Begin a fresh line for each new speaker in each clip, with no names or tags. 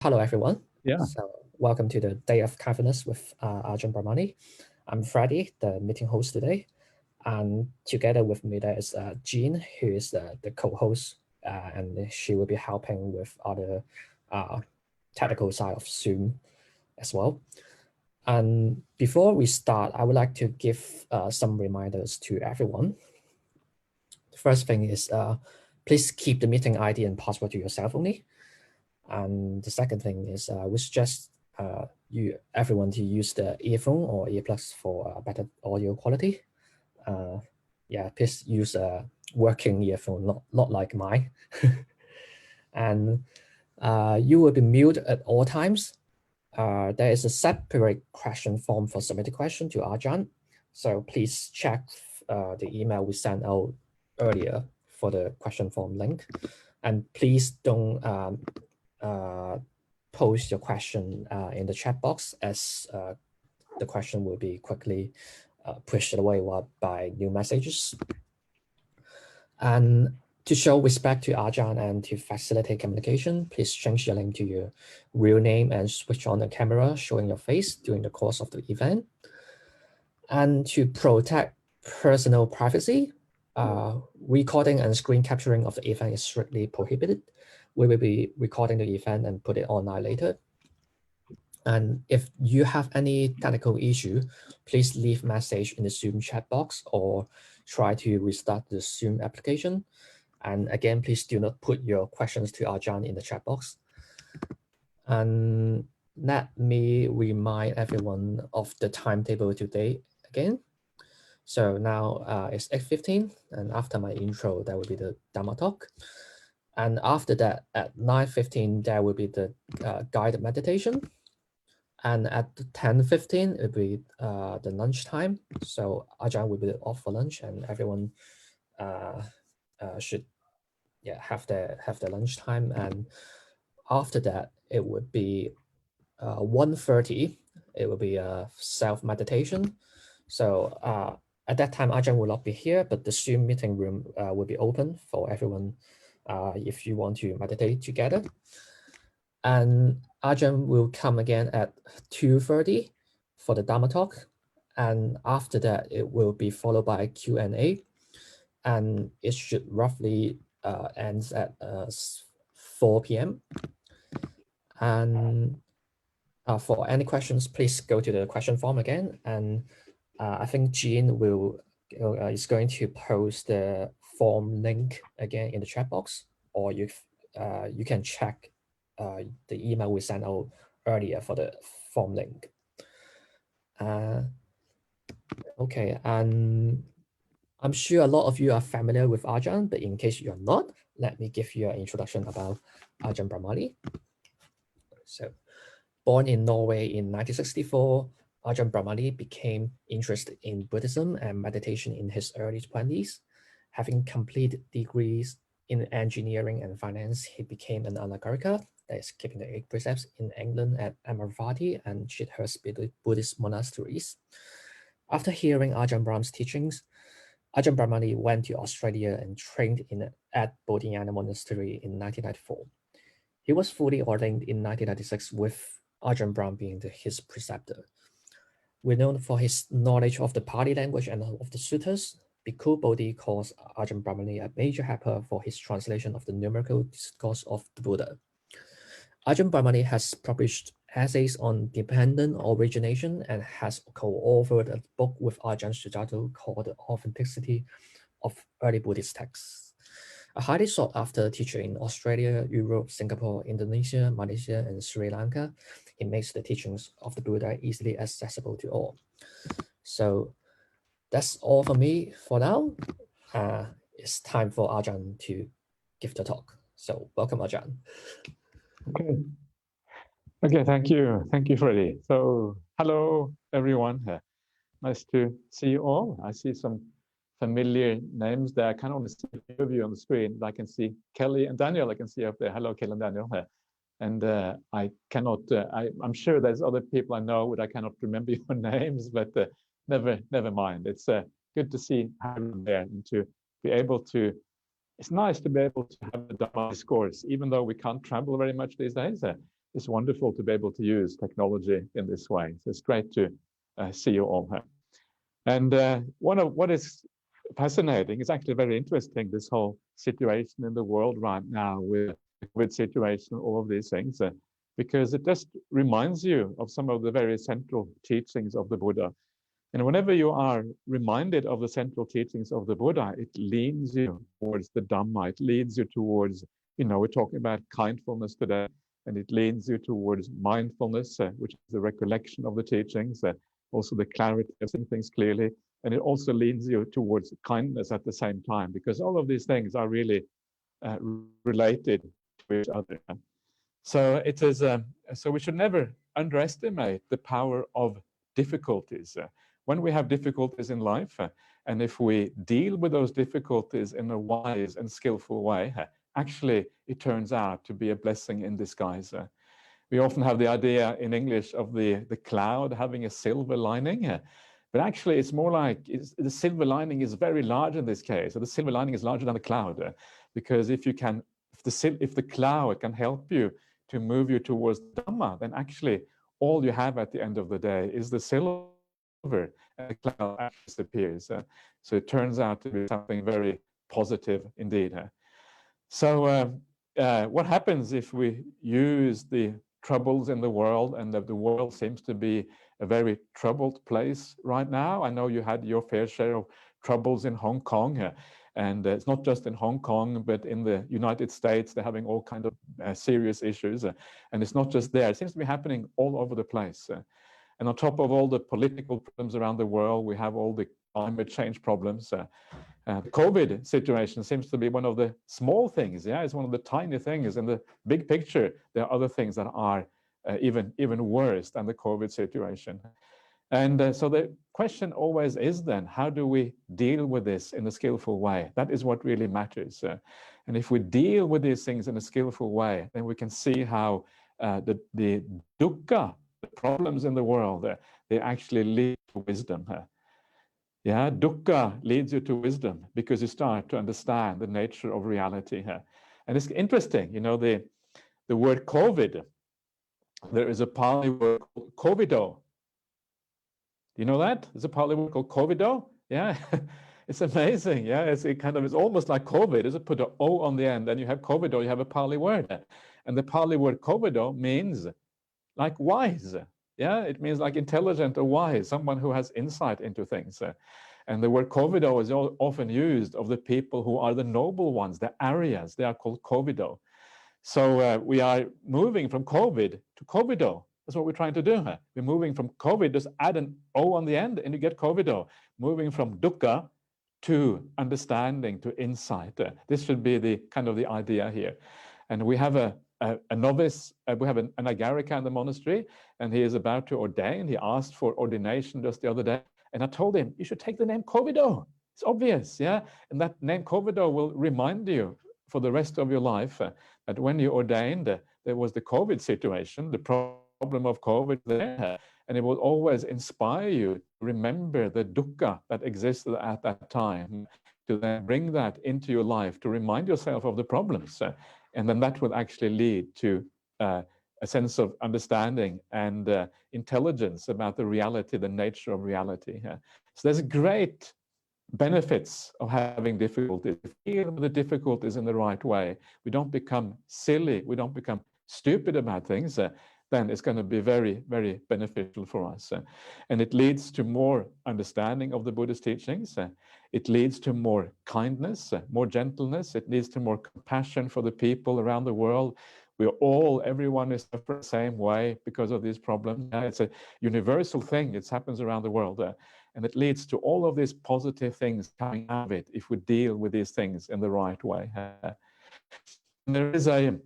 Hello, everyone.
Yeah.
So welcome to the Day of Kindfulness with Ajahn Brahmali. I'm Freddie, the meeting host today. And together with me there is Jean, who is the co-host, and she will be helping with other technical side of Zoom as well. And before we start, I would like to give some reminders to everyone. The first thing is please keep the meeting ID and password to yourself only. And the second thing is we suggest everyone to use the earphone or earplugs for better audio quality. Yeah, please use a working earphone, not like mine. And you will be muted at all times. There is a separate question form for submitting question to Ajahn. So please check the email we sent out earlier for the question form link. And please don't post your question in the chat box, as the question will be quickly pushed away by new messages. And to show respect to Ajahn and to facilitate communication, please change your name to your real name and switch on the camera showing your face during the course of the event. And to protect personal privacy, recording and screen capturing of the event is strictly prohibited. We will be recording the event and put it online later. And if you have any technical issue, please leave message in the Zoom chat box or try to restart the Zoom application. And again, please do not put your questions to Ajahn in the chat box. And let me remind everyone of the timetable today again. So now it's 8:15, and after my intro, there will be the Dharma talk. And after that, at 9:15, there will be the guided meditation. And at 10:15, it will be the lunch time. So Ajahn will be off for lunch, and everyone should have their lunch time. And after that, it would be 1:30. It will be a self-meditation. So at that time, Ajahn will not be here, but the Zoom meeting room will be open for everyone if you want to meditate together. And Ajahn will come again at 2:30 for the Dharma talk. And after that, it will be followed by a Q&A. And it should roughly ends at 4 p.m. And for any questions, please go to the question form again. And I think Jean is going to post the form link again in the chat box, or you can check the email we sent out earlier for the form link. Okay, and I'm sure a lot of you are familiar with Ajahn, but in case you're not, let me give you an introduction about Ajahn Brahmali. So, born in Norway in 1964, Ajahn Brahmali became interested in Buddhism and meditation in his early 20s. Having completed degrees in engineering and finance, he became an anagarika, that is keeping the 8 precepts, in England at Amaravati and Chithurst Buddhist monasteries. After hearing Ajahn Brahm's teachings, Ajahn Brahmali went to Australia and trained at Bodhinyana Monastery in 1994. He was fully ordained in 1996 with Ajahn Brahm being his preceptor. Renowned for his knowledge of the Pali language and of the suttas, Bhikkhu Bodhi calls Ajahn Brahmali a major helper for his translation of the numerical discourse of the Buddha. Ajahn Brahmali has published essays on dependent origination and has co-authored a book with Ajahn Sujato called The Authenticity of Early Buddhist Texts. A highly sought-after teacher in Australia, Europe, Singapore, Indonesia, Malaysia, and Sri Lanka, he makes the teachings of the Buddha easily accessible to all. So that's all for me for now. It's time for Ajahn to give the talk. So welcome, Ajahn.
Okay, thank you, Freddie. So hello, everyone. Nice to see you all. I see some familiar names there. I can only see a few of you on the screen. I can see Kelly and Daniel. I can see up there. Hello, Kelly and Daniel. And I cannot. I'm sure there's other people I know, but I cannot remember your names. But never mind. It's good to see everyone there and to be able to. It's nice to be able to have a Dharma discourse, even though we can't travel very much these days. it's wonderful to be able to use technology in this way. So it's great to see you all here. And one of what is fascinating, it's actually very interesting, this whole situation in the world right now with the COVID situation, all of these things, because it just reminds you of some of the very central teachings of the Buddha. And whenever you are reminded of the central teachings of the Buddha, it leads you towards the Dhamma. It leads you towards, we're talking about kindfulness today, and it leads you towards mindfulness, which is the recollection of the teachings, also the clarity of seeing things clearly. And it also leads you towards kindness at the same time, because all of these things are really related to each other. So it is. So we should never underestimate the power of difficulties. When we have difficulties in life, and if we deal with those difficulties in a wise and skillful way, actually it turns out to be a blessing in disguise. We often have the idea in English of the cloud having a silver lining, but actually it's more like the silver lining is very large in this case. So the silver lining is larger than the cloud, because if the cloud can help you to move you towards Dhamma, then actually all you have at the end of the day is the silver, and the cloud actually disappears. So it turns out to be something very positive indeed. So what happens if we use the troubles in the world, and that the world seems to be a very troubled place right now? I know you had your fair share of troubles in Hong Kong, and it's not just in Hong Kong, but in the United States, they're having all kinds of serious issues. And it's not just there, it seems to be happening all over the place. And on top of all the political problems around the world, we have all the climate change problems. The COVID situation seems to be one of the small things. Yeah, it's one of the tiny things. In the big picture, there are other things that are even worse than the COVID situation. And so the question always is then, how do we deal with this in a skillful way? That is what really matters. And if we deal with these things in a skillful way, then we can see how the dukkha, the problems in the world, they actually lead to wisdom. Yeah, dukkha leads you to wisdom because you start to understand the nature of reality. And it's interesting, the word COVID, there is a Pali word called covido. Do you know that? There's a Pali word called covido. Yeah, it's amazing. Yeah, it's almost like COVID. It's put an O on the end, and you have covido, you have a Pali word. And the Pali word covido means like wise. Yeah, it means like intelligent or wise, someone who has insight into things. And the word covido is often used of the people who are the noble ones, the Aryas. They are called covido. So we are moving from COVID to covido. That's what we're trying to do. We're moving from COVID, just add an O on the end and you get covido. Moving from dukkha to understanding, to insight. This should be the kind of the idea here. And we have a novice, we have an agarika in the monastery, and he is about to ordain. He asked for ordination just the other day. And I told him, you should take the name covido. It's obvious, yeah? And that name covido will remind you for the rest of your life that when you ordained, there was the COVID situation, the problem of COVID there, and it will always inspire you to remember the dukkha that existed at that time, to then bring that into your life, to remind yourself of the problems. And then that will actually lead to a sense of understanding and intelligence about the reality, the nature of reality. So there's great benefits of having difficulties. If we deal with the difficulties in the right way, we don't become silly, we don't become stupid about things, then it's going to be very, very beneficial for us. And it leads to more understanding of the Buddhist teachings. It leads to more kindness, more gentleness. It leads to more compassion for the people around the world. Everyone is suffering the same way because of these problems. It's a universal thing. It happens around the world. And it leads to all of these positive things coming out of it if we deal with these things in the right way. And there is a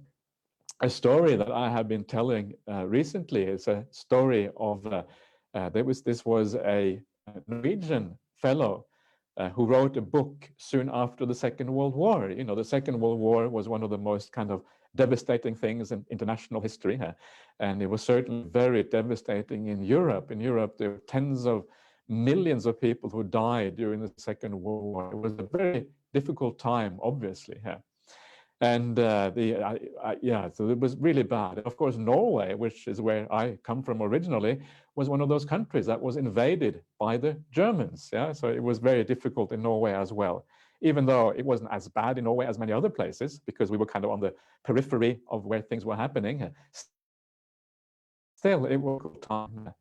story that I have been telling recently. It's a story of, this was a Norwegian fellow who wrote a book soon after the Second World War. The Second World War was one of the most kind of devastating things in international history. And it was certainly very devastating in Europe. In Europe, there were tens of millions of people who died during the Second World War. It was a very difficult time, obviously. And yeah, so it was really bad. Of course, Norway, which is where I come from originally, was one of those countries that was invaded by the Germans. Yeah, so it was very difficult in Norway as well, even though it wasn't as bad in Norway as many other places, because we were kind of on the periphery of where things were happening. Still, it was a good time.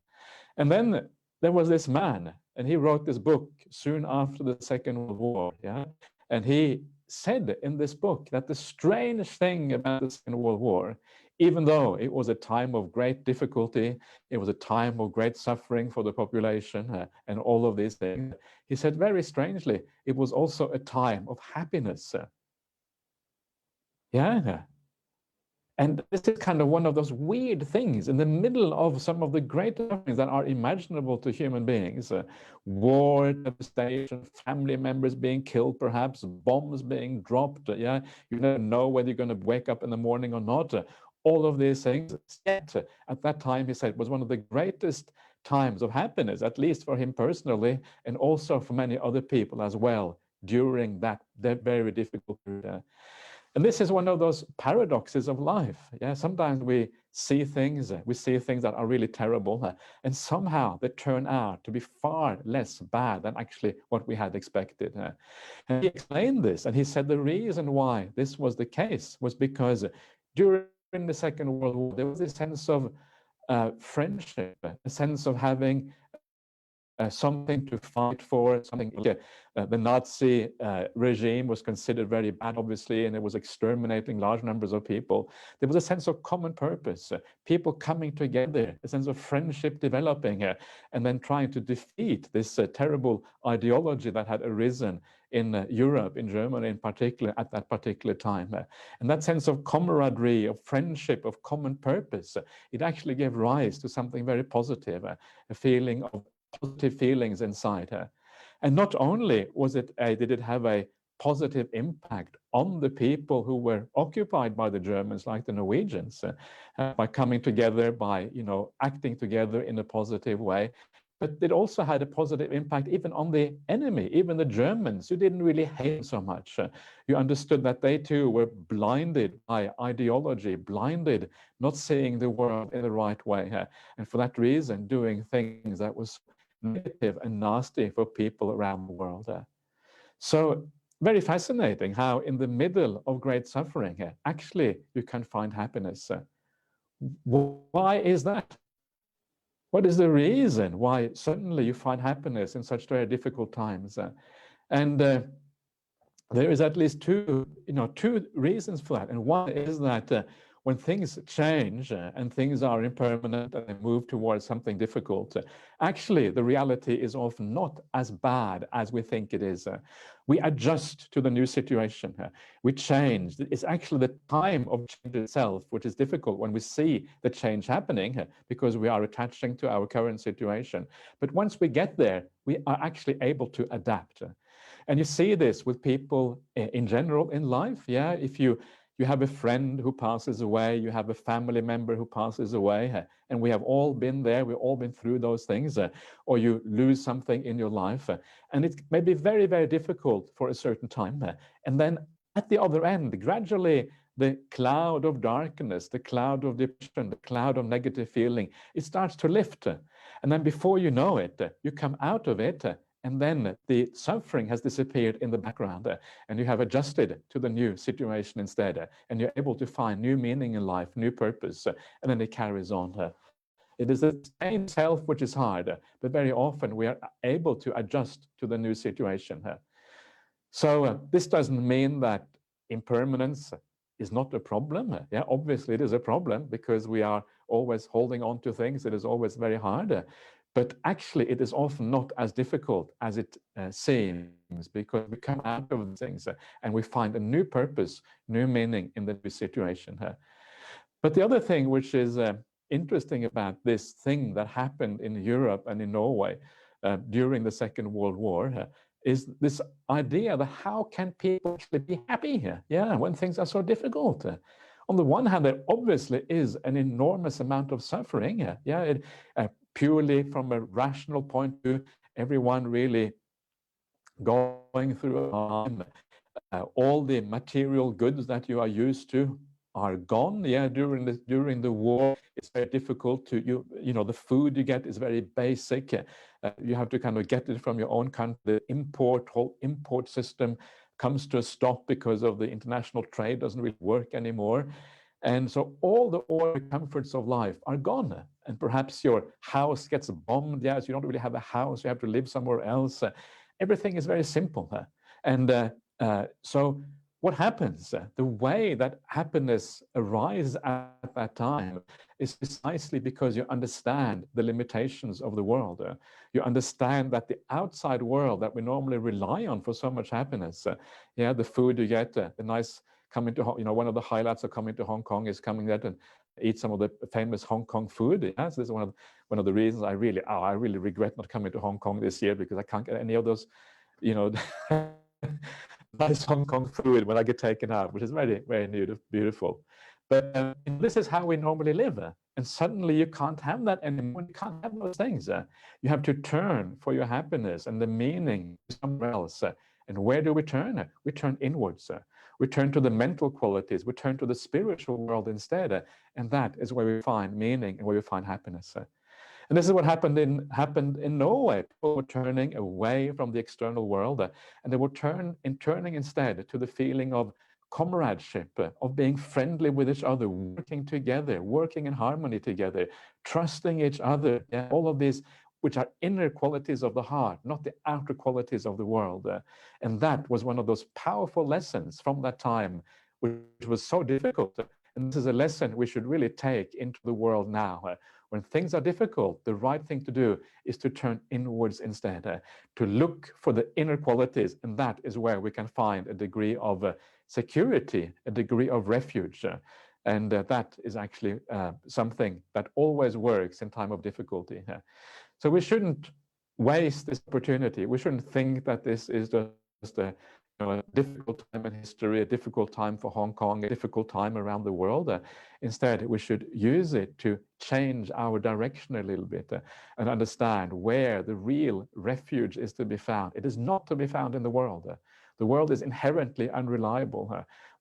And then there was this man, and he wrote this book soon after the Second World War. Yeah, and he said in this book that the strange thing about the Second World War, even though it was a time of great difficulty, it was a time of great suffering for the population, and all of these things, he said very strangely, it was also a time of happiness. Yeah. And this is kind of one of those weird things in the middle of some of the great sufferings that are imaginable to human beings. War, devastation, family members being killed, perhaps, bombs being dropped. Yeah, you never know whether you're going to wake up in the morning or not. All of these things. Yet, at that time, he said, was one of the greatest times of happiness, at least for him personally, and also for many other people as well, during that very difficult period. And this is one of those paradoxes of life. Yeah, sometimes we see things that are really terrible, and somehow they turn out to be far less bad than actually what we had expected. And he explained this, and he said the reason why this was the case was because during the Second World War, there was a sense of friendship, a sense of having something to fight for, something like the Nazi regime was considered very bad, obviously, and it was exterminating large numbers of people. There was a sense of common purpose, people coming together, a sense of friendship developing, and then trying to defeat this terrible ideology that had arisen in Europe, in Germany in particular, at that particular time. And that sense of camaraderie, of friendship, of common purpose, it actually gave rise to something very positive, a feeling of positive feelings inside her. And not only did it have a positive impact on the people who were occupied by the Germans, like the Norwegians, by coming together, by acting together in a positive way, but it also had a positive impact even on the enemy, even the Germans, who didn't really hate so much. You understood that they too were blinded by ideology, blinded, not seeing the world in the right way, and for that reason doing things that was negative and nasty for people around the world. So very fascinating how in the middle of great suffering, actually you can find happiness. Why is that? What is the reason why suddenly you find happiness in such very difficult times? And there is at least two reasons for that. And one is that when things change and things are impermanent and they move towards something difficult, actually the reality is often not as bad as we think it is. We adjust to the new situation. We change. It's actually the time of change itself, which is difficult when we see the change happening because we are attaching to our current situation. But once we get there, we are actually able to adapt. And you see this with people in general in life. Yeah, if you have a friend who passes away, you have a family member who passes away, and we have all been there, we've all been through those things, or you lose something in your life, and it may be very, very difficult for a certain time. And then at the other end, gradually, the cloud of darkness, the cloud of depression, the cloud of negative feeling, it starts to lift. And then before you know it, you come out of it, and then the suffering has disappeared in the background, and you have adjusted to the new situation instead, and you're able to find new meaning in life, new purpose, and then it carries on. It is the same self which is hard, but very often we are able to adjust to the new situation. So this doesn't mean that impermanence is not a problem. Yeah, obviously it is a problem because we are always holding on to things. It is always very hard. But actually, it is often not as difficult as it seems, because we come out of things and we find a new purpose, new meaning in the new situation. But the other thing which is interesting about this thing that happened in Europe and in Norway during the Second World War is this idea that how can people actually be happy here? Yeah, when things are so difficult. On the one hand, there obviously is an enormous amount of suffering. Yeah, purely from a rational point of view, everyone really going through a time all the material goods that you are used to are gone. Yeah, during the war, it's very difficult to you know the food you get is very basic. You have to kind of get it from your own country. The whole import system comes to a stop because of the international trade doesn't really work anymore. And so all the ordinary comforts of life are gone. And perhaps your house gets bombed. Yes, you don't really have a house. You have to live somewhere else. Everything is very simple. And so what happens? The way that happiness arises at that time is precisely because you understand the limitations of the world. You understand that the outside world that we normally rely on for so much happiness, yeah, the food you get, the nice coming to, you know, one of the highlights of coming to Hong Kong is coming there and eat some of the famous Hong Kong food. Yes, this is one of the reasons I really regret not coming to Hong Kong this year, because I can't get any of those, you know, nice Hong Kong food when I get taken out, which is very, very beautiful. But this is how we normally live. And suddenly you can't have that anymore. You can't have those things. You have to turn for your happiness and the meaning somewhere else. And where do we turn? We turn inwards. We turn to the mental qualities. We turn to the spiritual world instead. And that is where we find meaning and where we find happiness. And this is what happened in Norway. People were turning away from the external world, and they were turning instead to the feeling of comradeship, of being friendly with each other, working together, working in harmony together, trusting each other. Yeah, all of these, which are inner qualities of the heart, not the outer qualities of the world. And that was one of those powerful lessons from that time, which was so difficult. And this is a lesson we should really take into the world now. When things are difficult, the right thing to do is to turn inwards instead, to look for the inner qualities, and that is where we can find a degree of security, a degree of refuge. And that is actually something that always works in time of difficulty. So we shouldn't waste this opportunity. We shouldn't think that this is just a difficult time in history, a difficult time for Hong Kong, a difficult time around the world. Instead, we should use it to change our direction a little bit and understand where the real refuge is to be found. It is not to be found in the world. The world is inherently unreliable.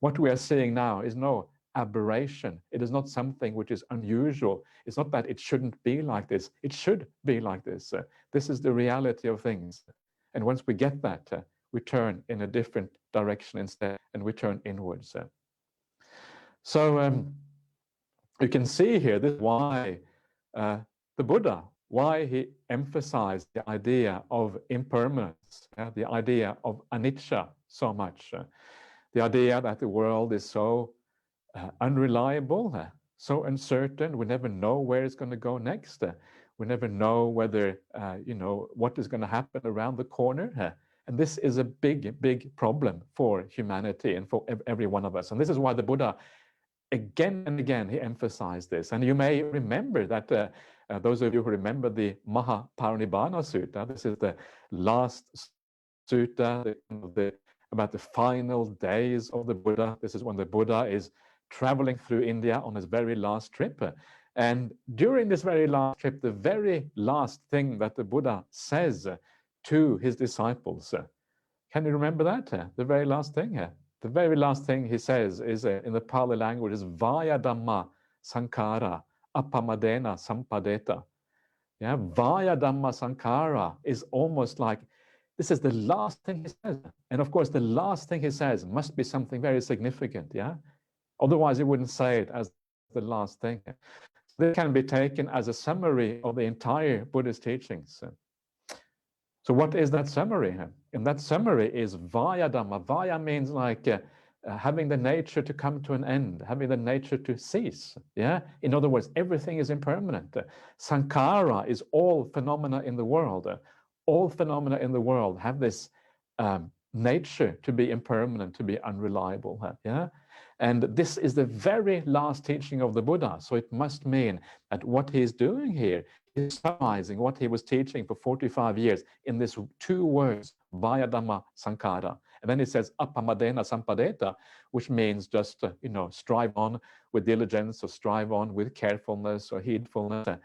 What we are seeing now is no aberration. It is not something which is unusual. It's not that it shouldn't be like this. It should be like this. This is the reality of things. And once we get that, we turn in a different direction instead, and we turn inwards. So you can see here, this is why the Buddha, why he emphasized the idea of impermanence, the idea of anicca so much, the idea that the world is so unreliable, so uncertain. We never know where it's going to go next. We never know whether, you know, what is going to happen around the corner. And this is a big, big problem for humanity and for every one of us. And this is why the Buddha, again and again, he emphasized this. And you may remember that, those of you who remember the Mahaparinibbana Sutta, this is the last sutta about the final days of the Buddha. This is when the Buddha is traveling through India on his very last trip. And during this very last trip, the very last thing that the Buddha says to his disciples, can you remember that? The very last thing? The very last thing he says is, in the Pali language, is Vaya Dhamma Sankara Apamadena Sampadeta. Yeah, Vaya Dhamma Sankara is almost like, this is the last thing he says. And of course, the last thing he says must be something very significant, yeah? Otherwise, he wouldn't say it as the last thing. This can be taken as a summary of the entire Buddhist teachings. So what is that summary? And that summary is Vaya Dhamma. Vaya means like having the nature to come to an end, having the nature to cease. Yeah. In other words, everything is impermanent. Sankara is all phenomena in the world. All phenomena in the world have this nature to be impermanent, to be unreliable. Yeah. And this is the very last teaching of the Buddha. So it must mean that what he's doing here is summarizing what he was teaching for 45 years in these two words, Vaya Dhamma Sankara. And then it says Apamadena Sampadeta, which means just, you know, strive on with diligence or strive on with carefulness or heedfulness,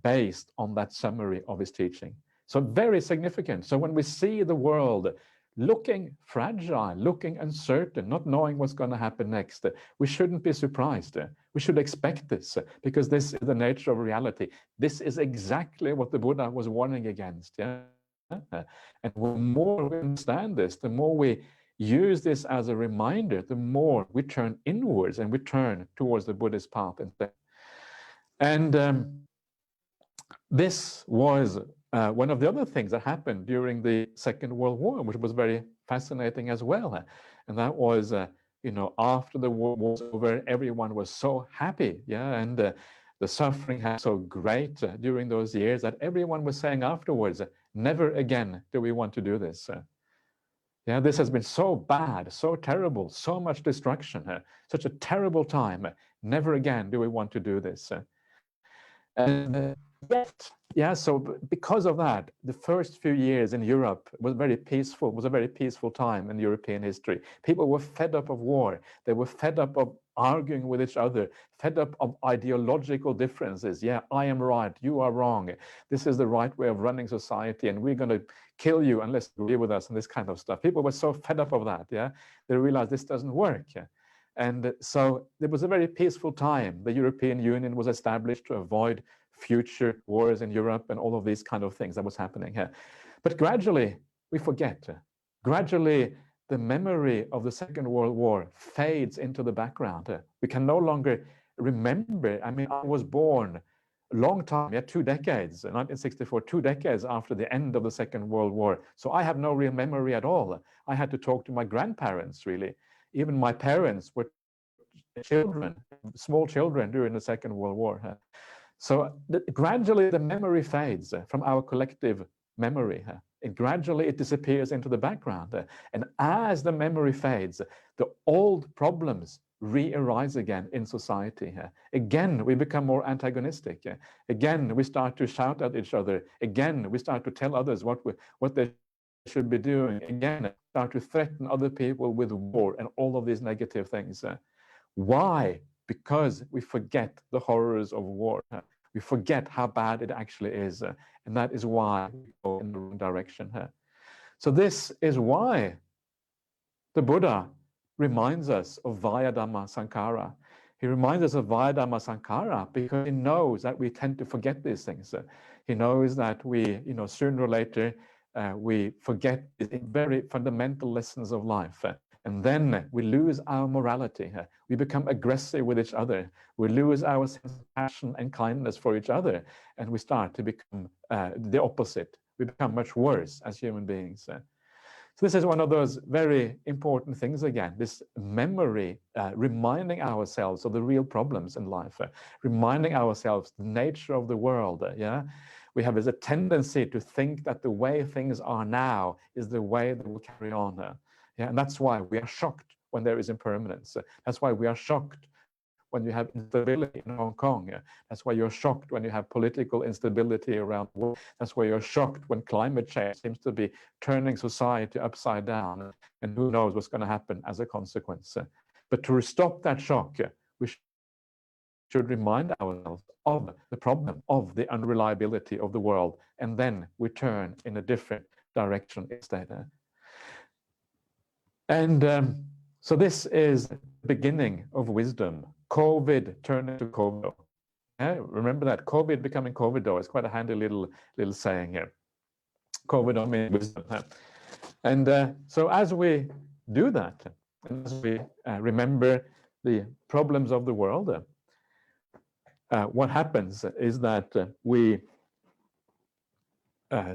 based on that summary of his teaching. So very significant. So when we see the world looking fragile, looking uncertain, not knowing what's going to happen next. We shouldn't be surprised. We should expect this because this is the nature of reality. This is exactly what the Buddha was warning against. Yeah? And the more we understand this, the more we use this as a reminder, the more we turn inwards and we turn towards the Buddhist path instead. And this was one of the other things that happened during the Second World War, which was very fascinating as well. And that was, after the war was over, everyone was so happy, yeah, and the suffering had so great during those years that everyone was saying afterwards, never again do we want to do this. Yeah, this has been so bad, so terrible, so much destruction, such a terrible time. Never again do we want to do this. And yet, yeah, so because of that, the first few years in Europe was very peaceful, was a very peaceful time in European history. People were fed up of war. They were fed up of arguing with each other, fed up of ideological differences. Yeah, I am right, you are wrong. This is the right way of running society, and we're going to kill you unless you agree with us, and this kind of stuff. People were so fed up of that, yeah. They realized this doesn't work. Yeah? And so it was a very peaceful time. The European Union was established to avoid future wars in Europe and all of these kind of things that was happening here. But gradually, we forget. Gradually, the memory of the Second World War fades into the background. We can no longer remember. I mean, I was born a long time, 2 decades, 1964, 2 decades after the end of the Second World War. So I have no real memory at all. I had to talk to my grandparents, really. Even my parents were children, small children during the Second World War. So gradually the memory fades from our collective memory. Gradually it disappears into the background. And as the memory fades, the old problems re-arise again in society. Again, we become more antagonistic. Again, we start to shout at each other. Again, we start to tell others what they should be doing. Again, start to threaten other people with war and all of these negative things. Why? Because we forget the horrors of war. We forget how bad it actually is. And that is why we go in the wrong direction. So this is why the Buddha reminds us of Vayadhamma Sankara. He reminds us of Vayadhamma Sankara because he knows that we tend to forget these things. He knows that we, sooner or later, we forget the very fundamental lessons of life. And then we lose our morality. We become aggressive with each other. We lose our sense of passion and kindness for each other. And we start to become the opposite. We become much worse as human beings. So this is one of those very important things again, this memory, reminding ourselves of the real problems in life, reminding ourselves the nature of the world. Yeah, we have a tendency to think that the way things are now is the way that will carry on. Yeah, and that's why we are shocked when there is impermanence. That's why we are shocked when you have instability in Hong Kong. That's why you're shocked when you have political instability around the world. That's why you're shocked when climate change seems to be turning society upside down. And who knows what's going to happen as a consequence. But to stop that shock, we should remind ourselves of the problem of the unreliability of the world. And then we turn in a different direction instead. And so this is the beginning of wisdom. COVID turned into COVID. Remember that, COVID becoming COVID though. It's quite a handy little saying here. COVID means wisdom. And so as we do that, as we remember the problems of the world, what happens is that we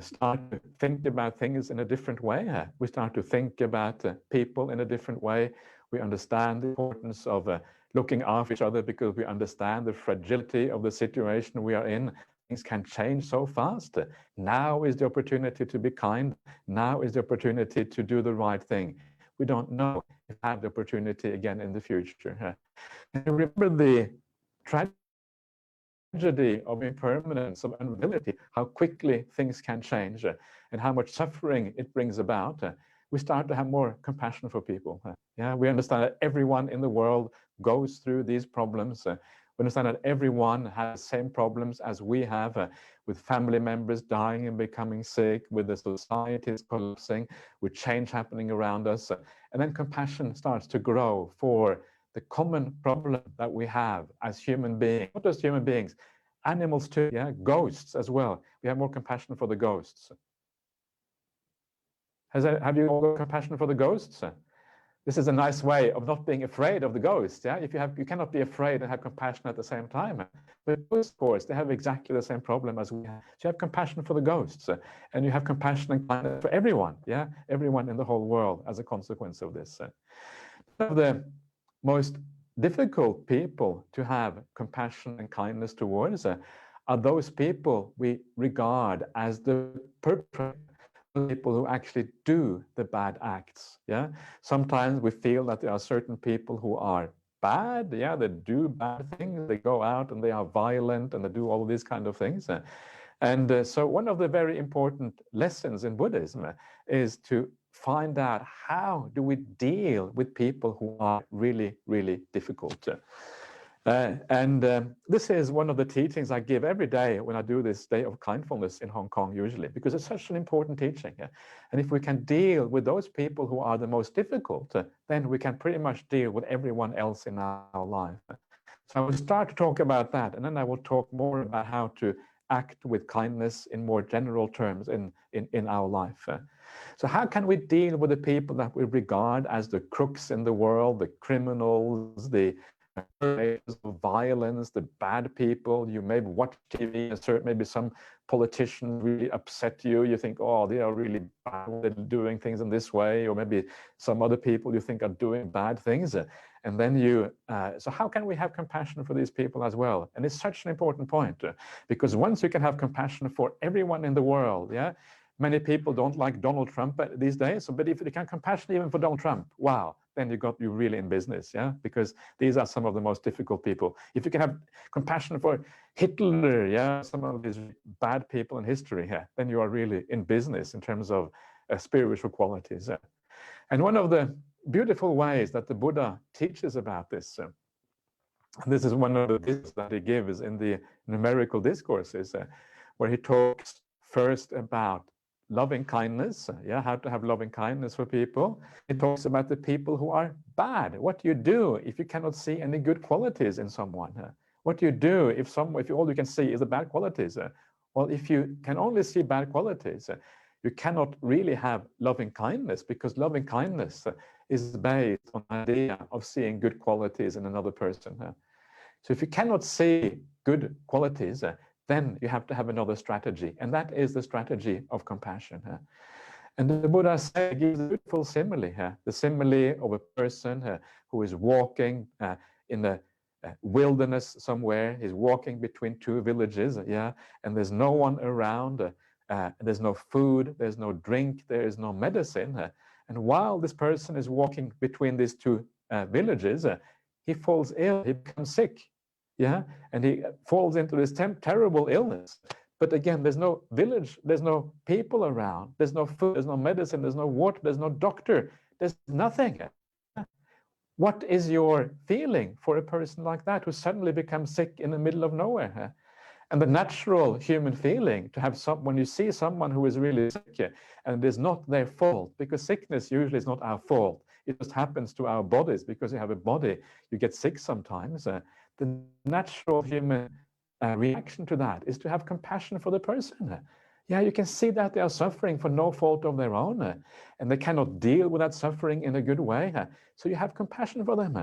start to think about things in a different way. We start to think about people in a different way. We understand the importance of looking after each other because we understand the fragility of the situation we are in. Things can change so fast. Now is the opportunity to be kind. Now is the opportunity to do the right thing. We don't know if we have the opportunity again in the future. And remember the tragedy of impermanence, of unreliability, how quickly things can change and how much suffering it brings about, we start to have more compassion for people. Yeah, we understand that everyone in the world goes through these problems, We understand that everyone has the same problems as we have, with family members dying and becoming sick, with the societies collapsing, with change happening around us. And then compassion starts to grow for the common problem that we have as human beings, not just human beings, animals too, yeah, ghosts as well. We have more compassion for the ghosts. Have you all got compassion for the ghosts? This is a nice way of not being afraid of the ghosts. Yeah, you cannot be afraid and have compassion at the same time. But ghosts, of course, they have exactly the same problem as we have. So you have compassion for the ghosts, and you have compassion and kindness for everyone. Yeah, everyone in the whole world as a consequence of this. One of the most difficult people to have compassion and kindness towards are those people we regard as the perpetrators, people who actually do the bad acts. Yeah, sometimes we feel that there are certain people who are bad. Yeah, they do bad things. They go out and they are violent and they do all these kind of things. So one of the very important lessons in Buddhism is to find out how do we deal with people who are really, really difficult. This is one of the teachings I give every day when I do this day of kindfulness in Hong Kong, usually, because it's such an important teaching. And if we can deal with those people who are the most difficult, then we can pretty much deal with everyone else in our life. So I will start to talk about that, and then I will talk more about how to act with kindness in more general terms in our life. So how can we deal with the people that we regard as the crooks in the world, the criminals, the of violence, the bad people? You maybe watch TV and maybe some politician really upset you. You think, oh, they are really bad, they're doing things in this way, or maybe some other people you think are doing bad things. And then so how can we have compassion for these people as well? And it's such an important point, because once you can have compassion for everyone in the world, yeah, many people don't like Donald Trump these days, but if you can compassion even for Donald Trump, wow, then you're really in business, yeah, because these are some of the most difficult people. If you can have compassion for Hitler, yeah, some of these bad people in history, yeah, then you are really in business in terms of spiritual qualities. And one of the beautiful ways that the Buddha teaches about this, this is one of the discourses that he gives in the numerical discourses, where he talks first about loving kindness, yeah, how to have loving kindness for people. He talks about the people who are bad. What do you do if you cannot see any good qualities in someone? What do you do if all you can see is the bad qualities? Well, if you can only see bad qualities, you cannot really have loving kindness, because loving kindness is based on the idea of seeing good qualities in another person. So if you cannot see good qualities, then you have to have another strategy, and that is the strategy of compassion. And the Buddha gives a beautiful simile here, the simile of a person who is walking in the wilderness somewhere. He's walking between two villages, yeah, and there's no one around. There's no food, there's no drink, there is no medicine. And while this person is walking between these two villages, he falls ill, he becomes sick, yeah, and he falls into this terrible illness. But again, there's no village, there's no people around, there's no food, there's no medicine, there's no water, there's no doctor, there's nothing. What is your feeling for a person like that who suddenly becomes sick in the middle of nowhere? And the natural human feeling to have when you see someone who is really sick, and it is not their fault, because sickness usually is not our fault. It just happens to our bodies. Because you have a body, you get sick sometimes. The natural human reaction to that is to have compassion for the person. Yeah, you can see that they are suffering for no fault of their own, and they cannot deal with that suffering in a good way. So you have compassion for them.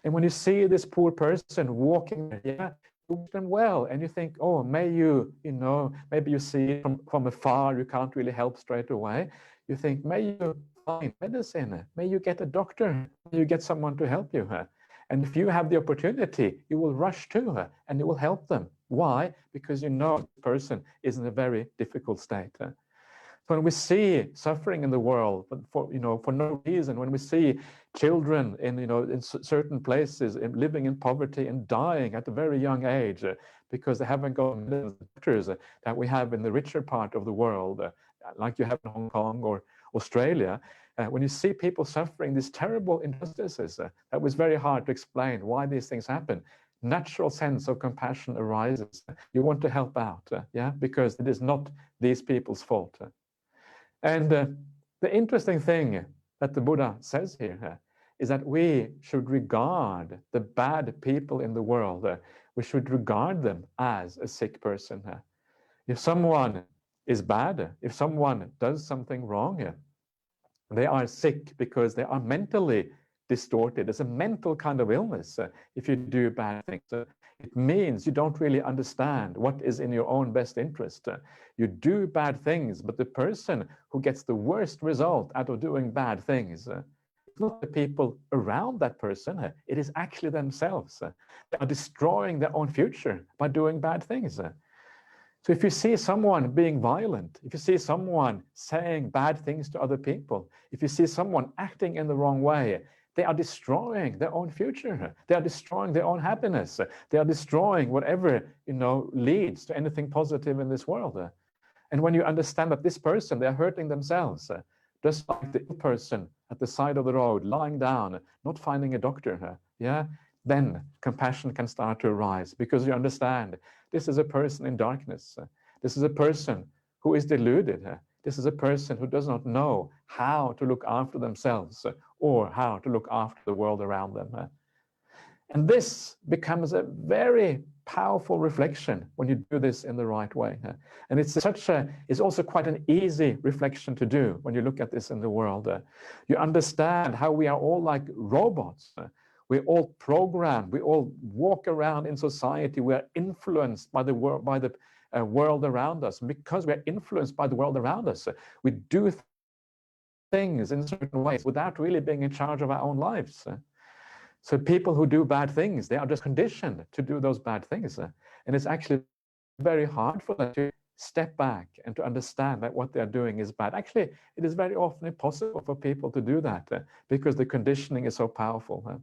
And when you see this poor person walking, yeah, you wish them well, and you think, oh, maybe you see it from afar, you can't really help straight away. You think, may you find medicine, may you get a doctor, may you get someone to help you. And if you have the opportunity, you will rush to her and you will help them. Why? Because you know the person is in a very difficult state. When we see suffering in the world for no reason, when we see children in certain places living in poverty and dying at a very young age because they haven't got the doctors that we have in the richer part of the world, like you have in Hong Kong or Australia, when you see people suffering these terrible injustices, that was very hard to explain why these things happen. natural sense of compassion arises. You want to help out, yeah, because it is not these people's fault. And the interesting thing that the Buddha says here is that we should regard the bad people in the world, we should regard them as a sick person. If someone is bad, if someone does something wrong, they are sick because they are mentally distorted. It's a mental kind of illness if you do bad things. It means you don't really understand what is in your own best interest. You do bad things, but the person who gets the worst result out of doing bad things, it's not the people around that person, it is actually themselves. They are destroying their own future by doing bad things. So if you see someone being violent, if you see someone saying bad things to other people, if you see someone acting in the wrong way, they are destroying their own future. They are destroying their own happiness. They are destroying whatever, leads to anything positive in this world. And when you understand that this person, they are hurting themselves, just like the person at the side of the road, lying down, not finding a doctor, yeah, then compassion can start to arise, because you understand this is a person in darkness. This is a person who is deluded. This is a person who does not know how to look after themselves or how to look after the world around them. And this becomes a very powerful reflection when you do this in the right way. And it's also quite an easy reflection to do when you look at this in the world. You understand how we are all like robots. We're all programmed. We all walk around in society. We are influenced by the world around us. And because we are influenced by the world around us, we do things in certain ways without really being in charge of our own lives. So people who do bad things, they are just conditioned to do those bad things. And it's actually very hard for them to step back and to understand that what they're doing is bad. Actually, it is very often impossible for people to do that because the conditioning is so powerful.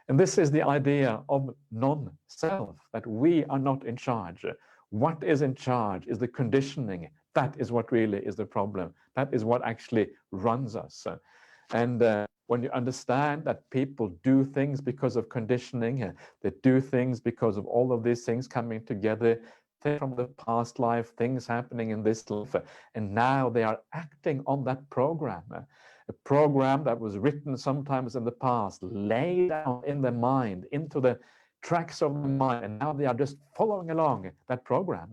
And this is the idea of non-self, that we are not in charge. What is in charge is the conditioning. That is what really is the problem. That is what actually runs us. And when you understand that people do things because of conditioning, they do things because of all of these things coming together, things from the past life, things happening in this life, and now they are acting on that program. A program that was written sometimes in the past, laid down in the mind, into the tracks of the mind, and now they are just following along that program.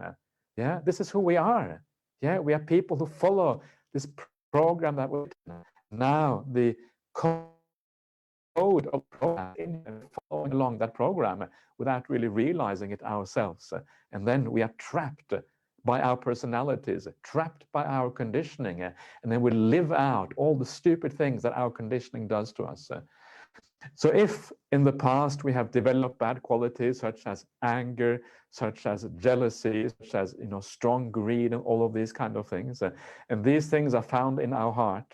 Yeah, this is who we are. Yeah, we are people who follow this program that was written. Now the code of program, following along that program without really realizing it ourselves. And then we are trapped by our personalities, trapped by our conditioning, and then we live out all the stupid things that our conditioning does to us. So if in the past we have developed bad qualities such as anger, such as jealousy, such as strong greed and all of these kind of things, and these things are found in our heart,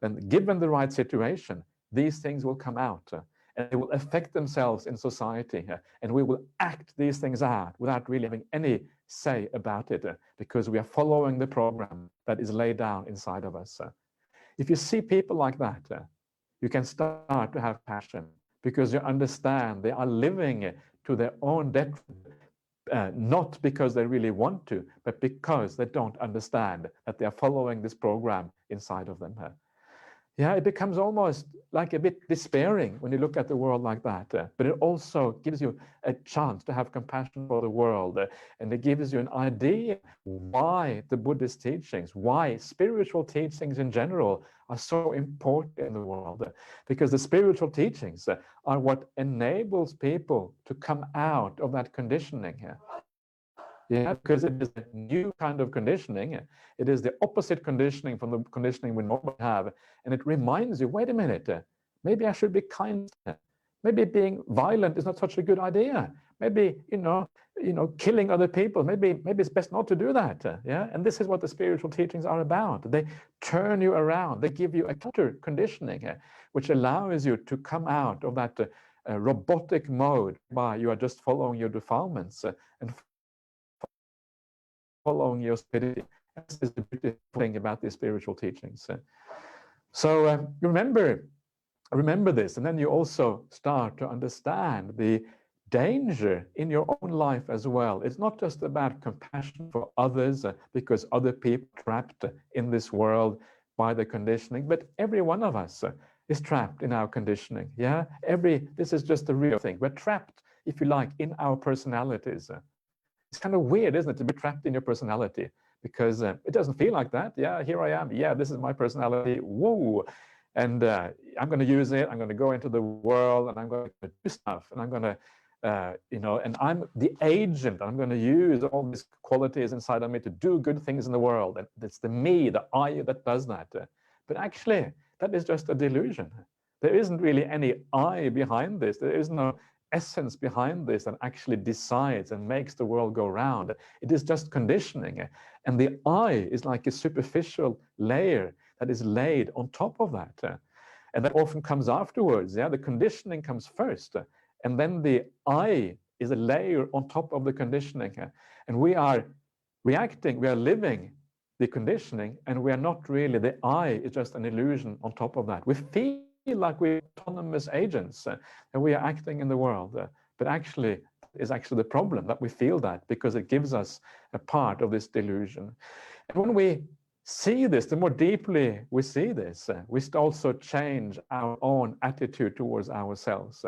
then given the right situation, these things will come out and they will affect themselves in society, and we will act these things out without really having any say about it, because we are following the program that is laid down inside of us. If you see people like that, you can start to have passion, because you understand they are living to their own detriment, not because they really want to, but because they don't understand that they are following this program inside of them. Yeah, it becomes almost like a bit despairing when you look at the world like that. But it also gives you a chance to have compassion for the world. And it gives you an idea why the Buddhist teachings, why spiritual teachings in general are so important in the world. Because the spiritual teachings are what enables people to come out of that conditioning. Yeah, because it is a new kind of conditioning. It is the opposite conditioning from the conditioning we normally have. And it reminds you, wait a minute, maybe I should be kind. Maybe being violent is not such a good idea. Maybe, killing other people, maybe it's best not to do that. Yeah, and this is what the spiritual teachings are about. They turn you around. They give you a counter conditioning, which allows you to come out of that robotic mode by you are just following your defilements and following your stupidity. This is the beautiful thing about the spiritual teachings. So remember this, and then you also start to understand the danger in your own life as well. It's not just about compassion for others because other people are trapped in this world by the conditioning, but every one of us is trapped in our conditioning. Yeah, this is just a real thing. We're trapped, if you like, in our personalities. It's kind of weird, isn't it, to be trapped in your personality, because it doesn't feel like that. Yeah, here I am. Yeah, this is my personality. Whoa. And I'm going to use it. I'm going to go into the world and I'm going to do stuff. And I'm going to, and I'm the agent. I'm going to use all these qualities inside of me to do good things in the world. And it's the me, the I that does that. But actually, that is just a delusion. There isn't really any I behind this. There is no essence behind this that actually decides and makes the world go round. It is just conditioning. And the I is like a superficial layer that is laid on top of that. And that often comes afterwards. Yeah, the conditioning comes first. And then the I is a layer on top of the conditioning. And we are reacting, we are living the conditioning, and we are not really, the I is just an illusion on top of that. We feel like we're autonomous agents and we are acting in the world. But actually, is actually the problem that we feel that, because it gives us a part of this delusion. And when we see this, the more deeply we see this, we also change our own attitude towards ourselves.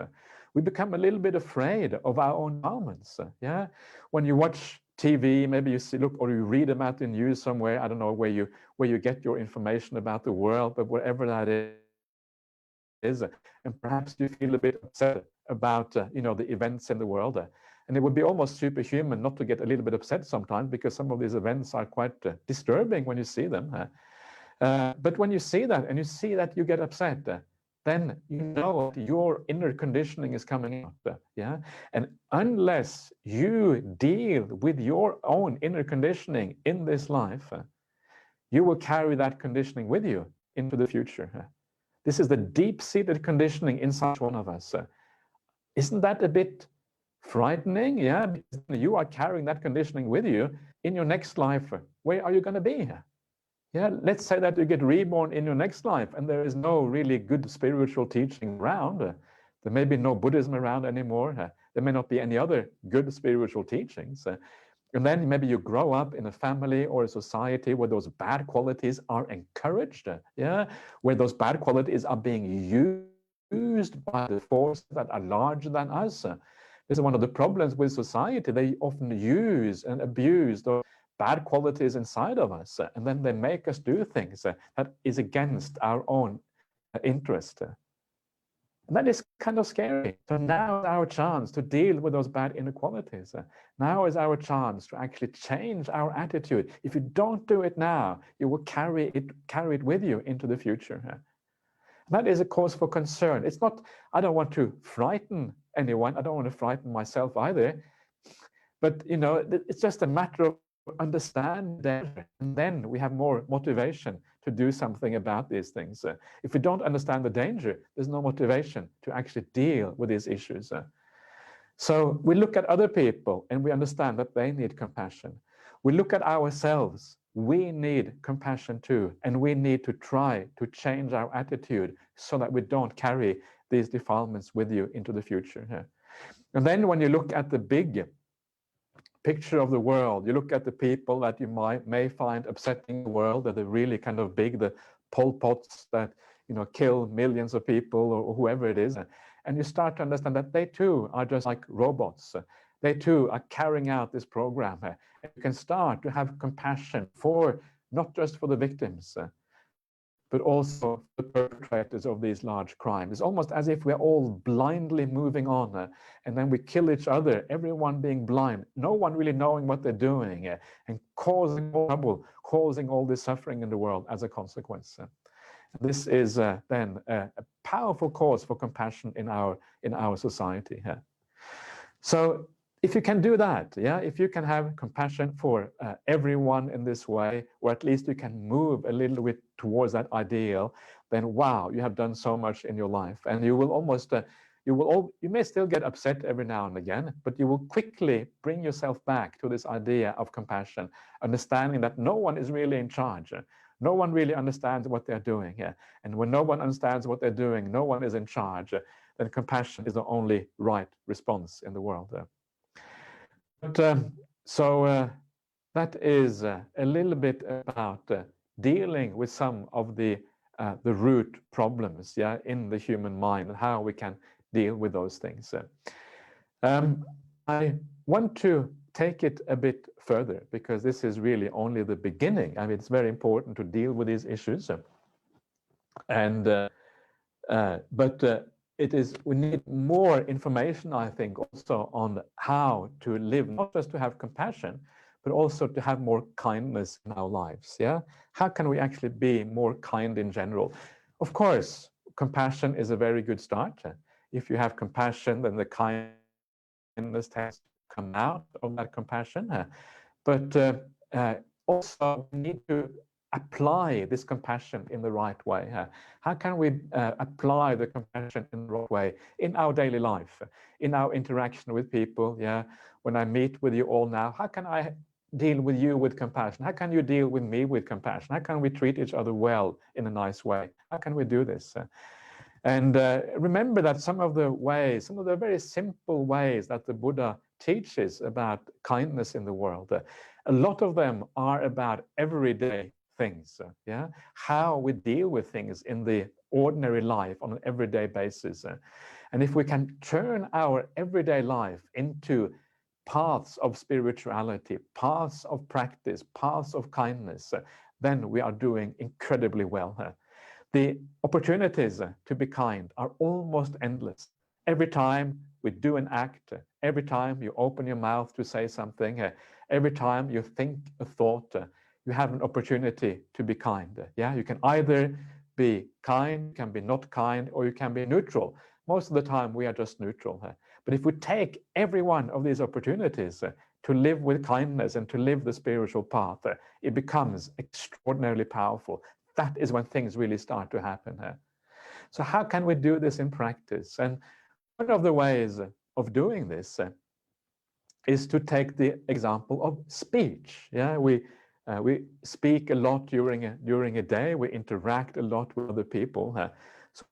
We become a little bit afraid of our own moments. Yeah, when you watch TV, maybe you see, look, or you read about the news somewhere. I don't know where you get your information about the world, but wherever that is, and perhaps you feel a bit upset about the events in the world. And it would be almost superhuman not to get a little bit upset sometimes, because some of these events are quite disturbing when you see them. But when you see that and you see that you get upset, then you know your inner conditioning is coming out. Yeah, and unless you deal with your own inner conditioning in this life, you will carry that conditioning with you into the future. This is the deep-seated conditioning inside one of us. Isn't that a bit frightening? Yeah, because you are carrying that conditioning with you in your next life. Where are you going to be? Yeah, let's say that you get reborn in your next life and there is no really good spiritual teaching around. There may be no Buddhism around anymore. There may not be any other good spiritual teachings. And then maybe you grow up in a family or a society where those bad qualities are encouraged, yeah, where those bad qualities are being used by the forces that are larger than us. This is one of the problems with society. They often use and abuse those bad qualities inside of us, and then they make us do things that is against our own interest. And that is kind of scary. So now is our chance to deal with those bad inequalities. Now is our chance to actually change our attitude. If you don't do it now, you will carry it with you into the future. That is a cause for concern. It's not, I don't want to frighten anyone. I don't want to frighten myself either. But, it's just a matter of understand that, and then we have more motivation to do something about these things. If we don't understand the danger, there's no motivation to actually deal with these issues. So we look at other people and we understand that they need compassion. We look at ourselves, we need compassion too, and we need to try to change our attitude so that we don't carry these defilements with you into the future. And then when you look at the big picture of the world, you look at the people that you may find upsetting the world, that are really kind of big, the Pol Pots that kill millions of people, or whoever it is, and you start to understand that they too are just like robots. They too are carrying out this program. And you can start to have compassion for not just for the victims, but also the perpetrators of these large crimes. It's almost as if we're all blindly moving on, and then we kill each other, everyone being blind, no one really knowing what they're doing, and causing more trouble, causing all this suffering in the world as a consequence. This is then a powerful cause for compassion in our society. So if you can do that, yeah, if you can have compassion for everyone in this way, or at least you can move a little bit towards that ideal, then wow, you have done so much in your life. And you will almost, you may still get upset every now and again, but you will quickly bring yourself back to this idea of compassion, understanding that no one is really in charge. No one really understands what they're doing here. And when no one understands what they're doing, no one is in charge. then compassion is the only right response in the world. That is a little bit about dealing with some of the root problems, yeah, in the human mind, and how we can deal with those things. I want to take it a bit further, because this is really only the beginning. I mean, it's very important to deal with these issues, we need more information, I think, also on how to live, not just to have compassion, but also to have more kindness in our lives. Yeah, how can we actually be more kind in general? Of course, compassion is a very good start. If you have compassion, then the kindness tends to come out of that compassion. Also, we need to apply this compassion in the right way. How can we apply the compassion in the right way in our daily life, in our interaction with people? Yeah, when I meet with you all now, how can I deal with you with compassion? How can you deal with me with compassion? How can we treat each other well in a nice way? How can we do this? And remember that some of the very simple ways that the Buddha teaches about kindness in the world, a lot of them are about everyday things, yeah, how we deal with things in the ordinary life on an everyday basis. And if we can turn our everyday life into paths of spirituality, paths of practice, paths of kindness, then we are doing incredibly well. The opportunities to be kind are almost endless. Every time we do an act, every time you open your mouth to say something, every time you think a thought, you have an opportunity to be kind. Yeah, you can either be kind, you can be not kind, or you can be neutral. Most of the time we are just neutral. But if we take every one of these opportunities to live with kindness and to live the spiritual path, it becomes extraordinarily powerful. That is when things really start to happen. So how can we do this in practice? And one of the ways of doing this is to take the example of speech. Yeah, we speak a lot during a day. We interact a lot with other people. So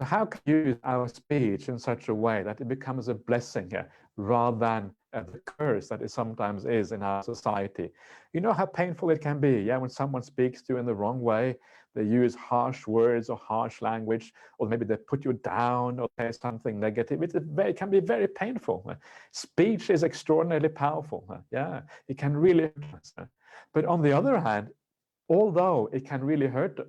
how can we use our speech in such a way that it becomes a blessing rather than the curse that it sometimes is in our society? You know how painful it can be, yeah, when someone speaks to you in the wrong way. They use harsh words or harsh language, or maybe they put you down or say something negative. It can be very painful. Speech is extraordinarily powerful. Yeah, it can really hurt us. But on the other hand, although it can really hurt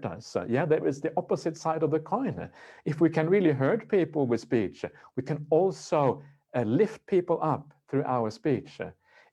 us, yeah, there is the opposite side of the coin. If we can really hurt people with speech, we can also lift people up through our speech.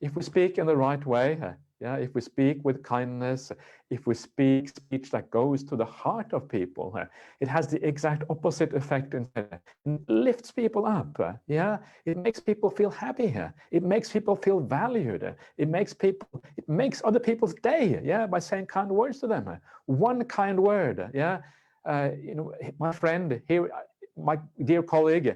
If we speak in the right way, yeah, if we speak with kindness, if we speak speech that goes to the heart of people, it has the exact opposite effect instead. It lifts people up, yeah. It makes people feel happy, it makes people feel valued, it makes other people's day, yeah, by saying kind words to them. One kind word, yeah. You know, my friend here, my dear colleague,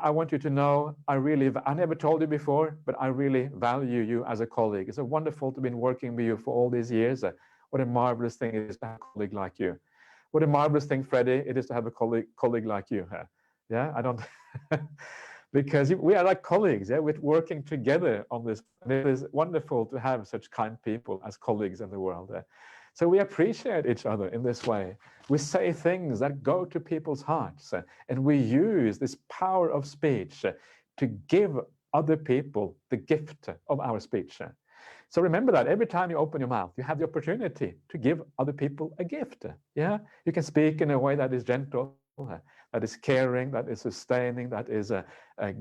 I want you to know, I never told you before, but I really value you as a colleague. It's wonderful to have been working with you for all these years. What a marvelous thing it is to have a colleague like you. What a marvelous thing, Freddie, it is to have a colleague like you. Yeah, I don't, because we are like colleagues. Yeah, we're working together on this. And it is wonderful to have such kind people as colleagues in the world. So we appreciate each other in this way. We say things that go to people's hearts, and we use this power of speech to give other people the gift of our speech. So remember that every time you open your mouth, you have the opportunity to give other people a gift. Yeah, you can speak in a way that is gentle, that is caring, that is sustaining, that is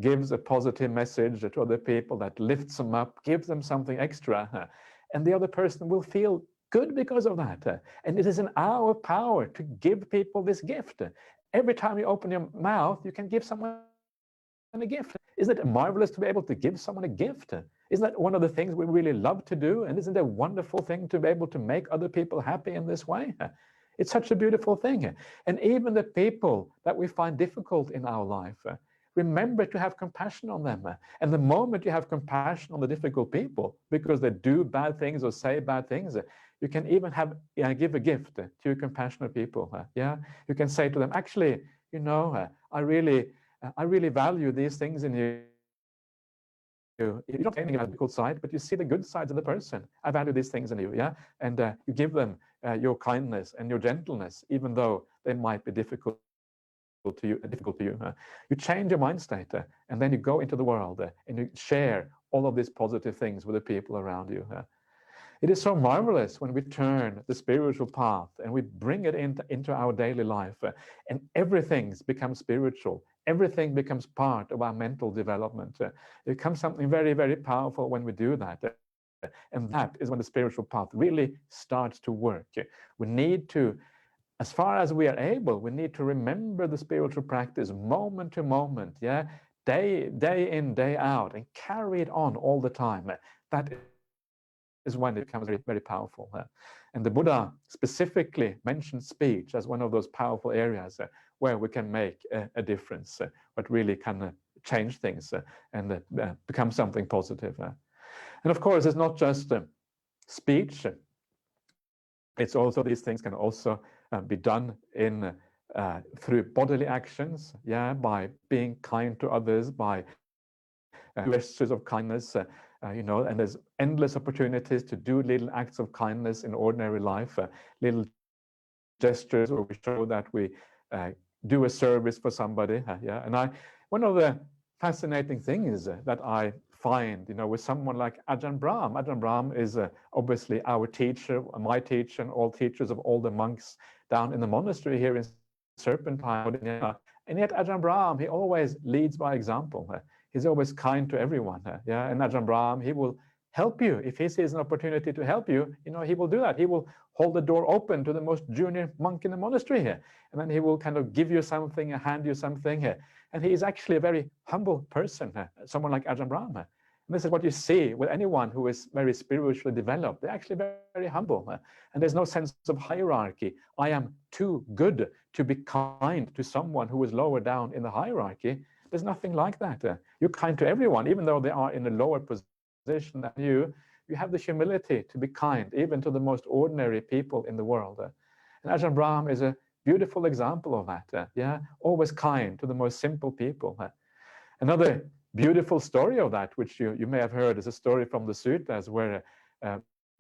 gives a positive message to other people, that lifts them up, gives them something extra, and the other person will feel good because of that. And it is in our power to give people this gift. Every time you open your mouth, you can give someone a gift. Isn't it marvelous to be able to give someone a gift? Isn't that one of the things we really love to do? And isn't it a wonderful thing to be able to make other people happy in this way? It's such a beautiful thing. And even the people that we find difficult in our life, remember to have compassion on them. And the moment you have compassion on the difficult people, because they do bad things or say bad things, you can even give a gift to compassionate people. Yeah, you can say to them, actually, you know, I really value these things in you. You're not aiming at the difficult side, but you see the good sides of the person. I value these things in you, yeah? And you give them your kindness and your gentleness, even though they might be difficult to you. You change your mind state, and then you go into the world and you share all of these positive things with the people around you. It is so marvelous when we turn the spiritual path and we bring it into our daily life, and everything becomes spiritual. Everything becomes part of our mental development. It becomes something very, very powerful when we do that. And that is when the spiritual path really starts to work. We need to, as far as we are able, we need to remember the spiritual practice moment to moment, yeah, day in, day out, and carry it on all the time. That is when it becomes very, very powerful. And the Buddha specifically mentioned speech as one of those powerful areas where we can make a difference, but really can change things and become something positive. And of course, it's not just speech. It's also, these things can also be done in through bodily actions, yeah, by being kind to others, by gestures of kindness, you know, and there's endless opportunities to do little acts of kindness in ordinary life, little gestures where we show that we do a service for somebody, yeah. And one of the fascinating things that I find, you know, with someone like Ajahn Brahm. Ajahn Brahm is obviously our teacher, my teacher, and all teachers of all the monks down in the monastery here in Serpentine. And yet Ajahn Brahm, he always leads by example. He's always kind to everyone. Yeah, and Ajahn Brahm, he will help you. If he sees an opportunity to help you, you know, he will do that. He will hold the door open to the most junior monk in the monastery here. And then he will kind of give you something, hand you something here. And he is actually a very humble person, someone like Ajahn Brahm. And this is what you see with anyone who is very spiritually developed. They're actually very, very humble. And there's no sense of hierarchy. I am too good to be kind to someone who is lower down in the hierarchy. There's nothing like that. You're kind to everyone, even though they are in a lower position than you. You have the humility to be kind, even to the most ordinary people in the world. And Ajahn Brahm is a beautiful example of that. Yeah, always kind to the most simple people. Another beautiful story of that, which you may have heard, is a story from the Suttas where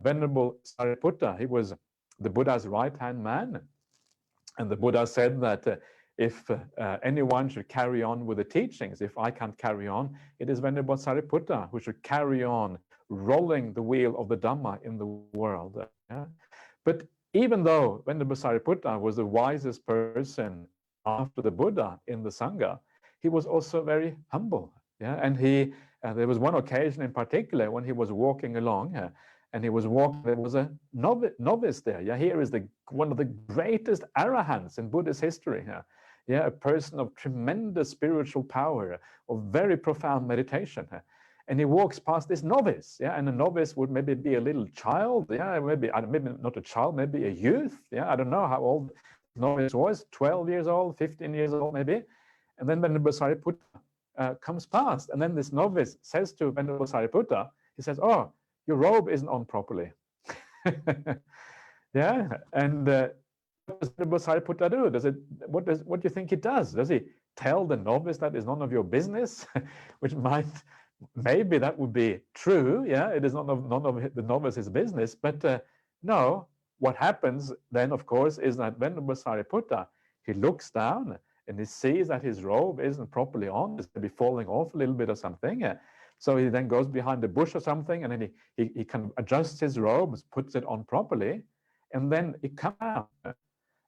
Venerable Sariputta, he was the Buddha's right-hand man. And the Buddha said that if anyone should carry on with the teachings, if I can't carry on, it is Venerable Sariputta who should carry on rolling the wheel of the Dhamma in the world. Yeah? But even though Venerable Sariputta was the wisest person after the Buddha in the Sangha, he was also very humble. Yeah? And there was one occasion in particular when he was walking along, and he was walking, there was a novice there. Yeah, here is one of the greatest arahants in Buddhist history. Yeah, a person of tremendous spiritual power, of very profound meditation. And he walks past this novice. Yeah, and a novice would maybe be a little child. Yeah, maybe not a child, maybe a youth. Yeah, I don't know how old the novice was, 12 years old, 15 years old, maybe. And then Venerable Sariputta comes past, and then this novice says to Venerable Sariputta, he says, "Oh, your robe isn't on properly." Yeah, and what does Venerable Sariputta do? What do you think he does? Does he tell the novice that is none of your business? Which maybe that would be true. Yeah, it is none of the novice's business. But no, what happens then, of course, is that Venerable Sariputta, he looks down and he sees that his robe isn't properly on. It's maybe falling off a little bit or something. So he then goes behind a bush or something, and then he kind of adjusts his robe, puts it on properly, and then he comes out.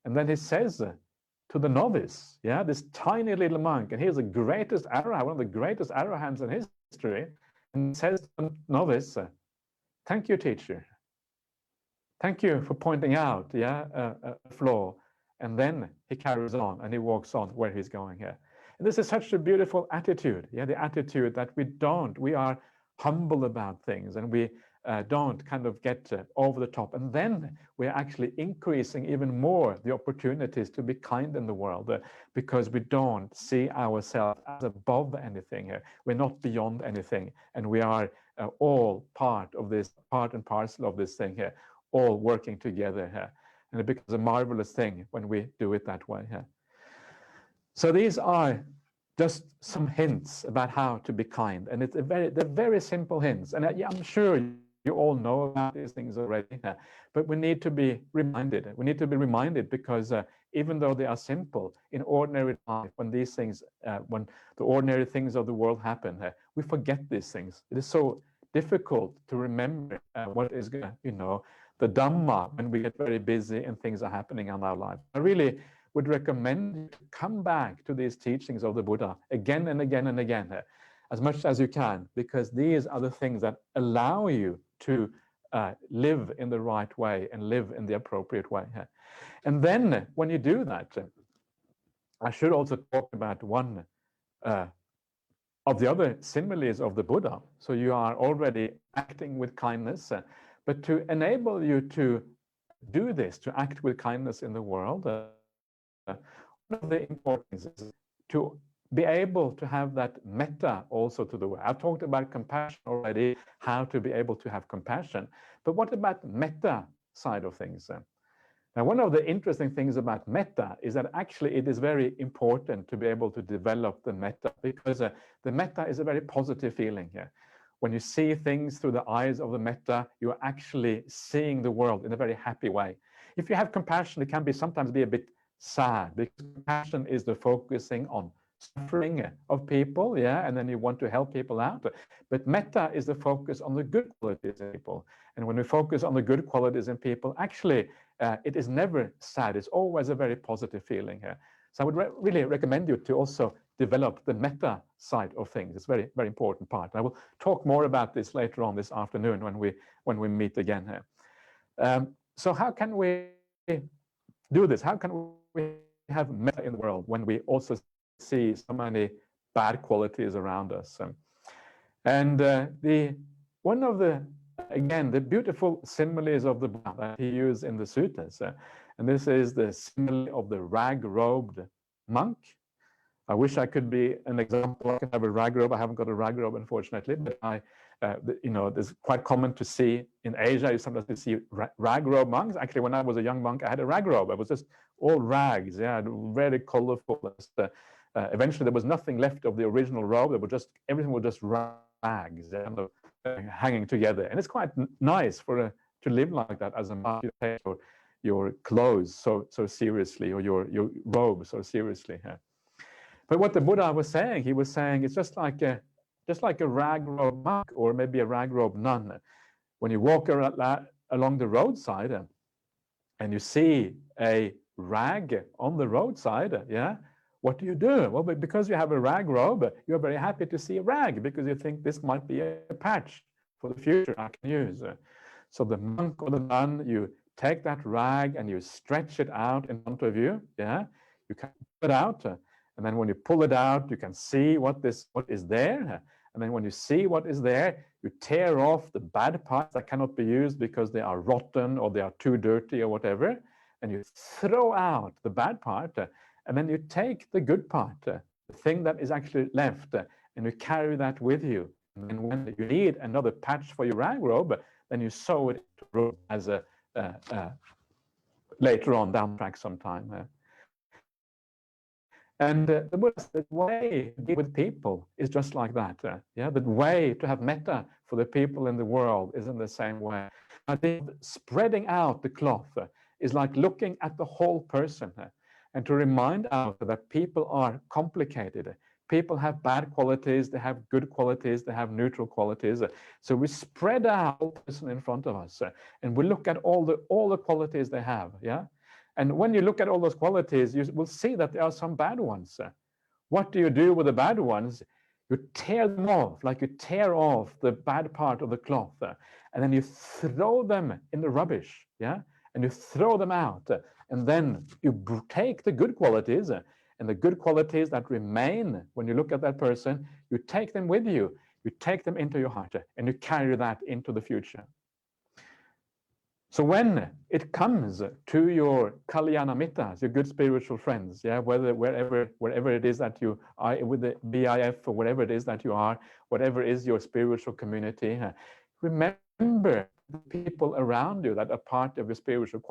And then he says to the novice, yeah, this tiny little monk, and he's the greatest arahant, one of the greatest arahants in history, and he says to the novice, "Thank you, teacher. Thank you for pointing out, a flaw." And then he carries on and he walks on where he's going here. And this is such a beautiful attitude, the attitude that we are humble about things, and we don't kind of get over the top. And then we're actually increasing even more the opportunities to be kind in the world, because we don't see ourselves as above anything here. We're not beyond anything, and we are all part and parcel of this thing here, all working together here. And it becomes a marvelous thing when we do it that way here. So these are just some hints about how to be kind, and they're very simple hints. And I'm sure you all know about these things already, but we need to be reminded. We need to be reminded because even though they are simple in ordinary life, when these things, when the ordinary things of the world happen, we forget these things. It is so difficult to remember what is, the Dhamma when we get very busy and things are happening in our life. I really would recommend you to come back to these teachings of the Buddha again and again and again, as much as you can, because these are the things that allow you to live in the right way and live in the appropriate way. And then when you do that, I should also talk about one of the other similes of the Buddha. So you are already acting with kindness, but to enable you to do this, to act with kindness in the world, one of the important things is to be able to have that metta also to the world. I've talked about compassion already, how to be able to have compassion. But what about metta side of things? Now, one of the interesting things about metta is that actually it is very important to be able to develop the metta, because the metta is a very positive feeling here. When you see things through the eyes of the metta, you're actually seeing the world in a very happy way. If you have compassion, it can sometimes be a bit sad, because compassion is the focusing on suffering of people, and then you want to help people out. But metta is the focus on the good qualities in people. And when we focus on the good qualities in people, actually, it is never sad. It's always a very positive feeling here. So I would really recommend you to also develop the metta side of things. It's a very, very important part. I will talk more about this later on this afternoon when we meet again here. So how can we do this? How can we have metta in the world when we also see so many bad qualities around us? And one of the beautiful similes of the Buddha that he used in the suttas, and this is the simile of the rag-robed monk. I wish I could be an example. I can have a rag robe. I haven't got a rag robe, unfortunately, but it's quite common to see in Asia. You sometimes see rag robe monks. Actually, when I was a young monk, I had a rag robe. It was just all rags, very colorful. Eventually, there was nothing left of the original robe. Everything was just rags, hanging together. And it's quite nice to live like that as a monk. You take your clothes so seriously, or your robe so seriously. But what the Buddha was saying, he was saying it's just like a rag-robe monk, or maybe a rag-robe nun. When you walk along the roadside and you see a rag on the roadside, what do you do? Well, because you have a rag robe, you're very happy to see a rag, because you think this might be a patch for the future I can use. So the monk or the nun, you take that rag and you stretch it out in front of you. You can pull it out. And then when you pull it out, you can see what is there. And then when you see what is there, you tear off the bad parts that cannot be used because they are rotten or they are too dirty or whatever. And you throw out the bad part. And then you take the good part, the thing that is actually left, and you carry that with you. And when you need another patch for your rag robe, then you sew it into a robe as later on down the track sometime. And the Buddha's way to be with people is just like that. The way to have metta for the people in the world is in the same way. I think spreading out the cloth is like looking at the whole person, and to remind us that people are complicated. People have bad qualities, they have good qualities, they have neutral qualities. So we spread out the person in front of us, and we look at all the qualities they have. And when you look at all those qualities, you will see that there are some bad ones. What do you do with the bad ones? You tear them off, like you tear off the bad part of the cloth, and then you throw them in the rubbish, and you throw them out. And then you take the good qualities, and the good qualities that remain when you look at that person, you take them with you. You take them into your heart, and you carry that into the future. So when it comes to your kalyana mittas, your good spiritual friends, wherever it is that you are, with the BIF or whatever it is that you are, whatever is your spiritual community, remember the people around you that are part of your spiritual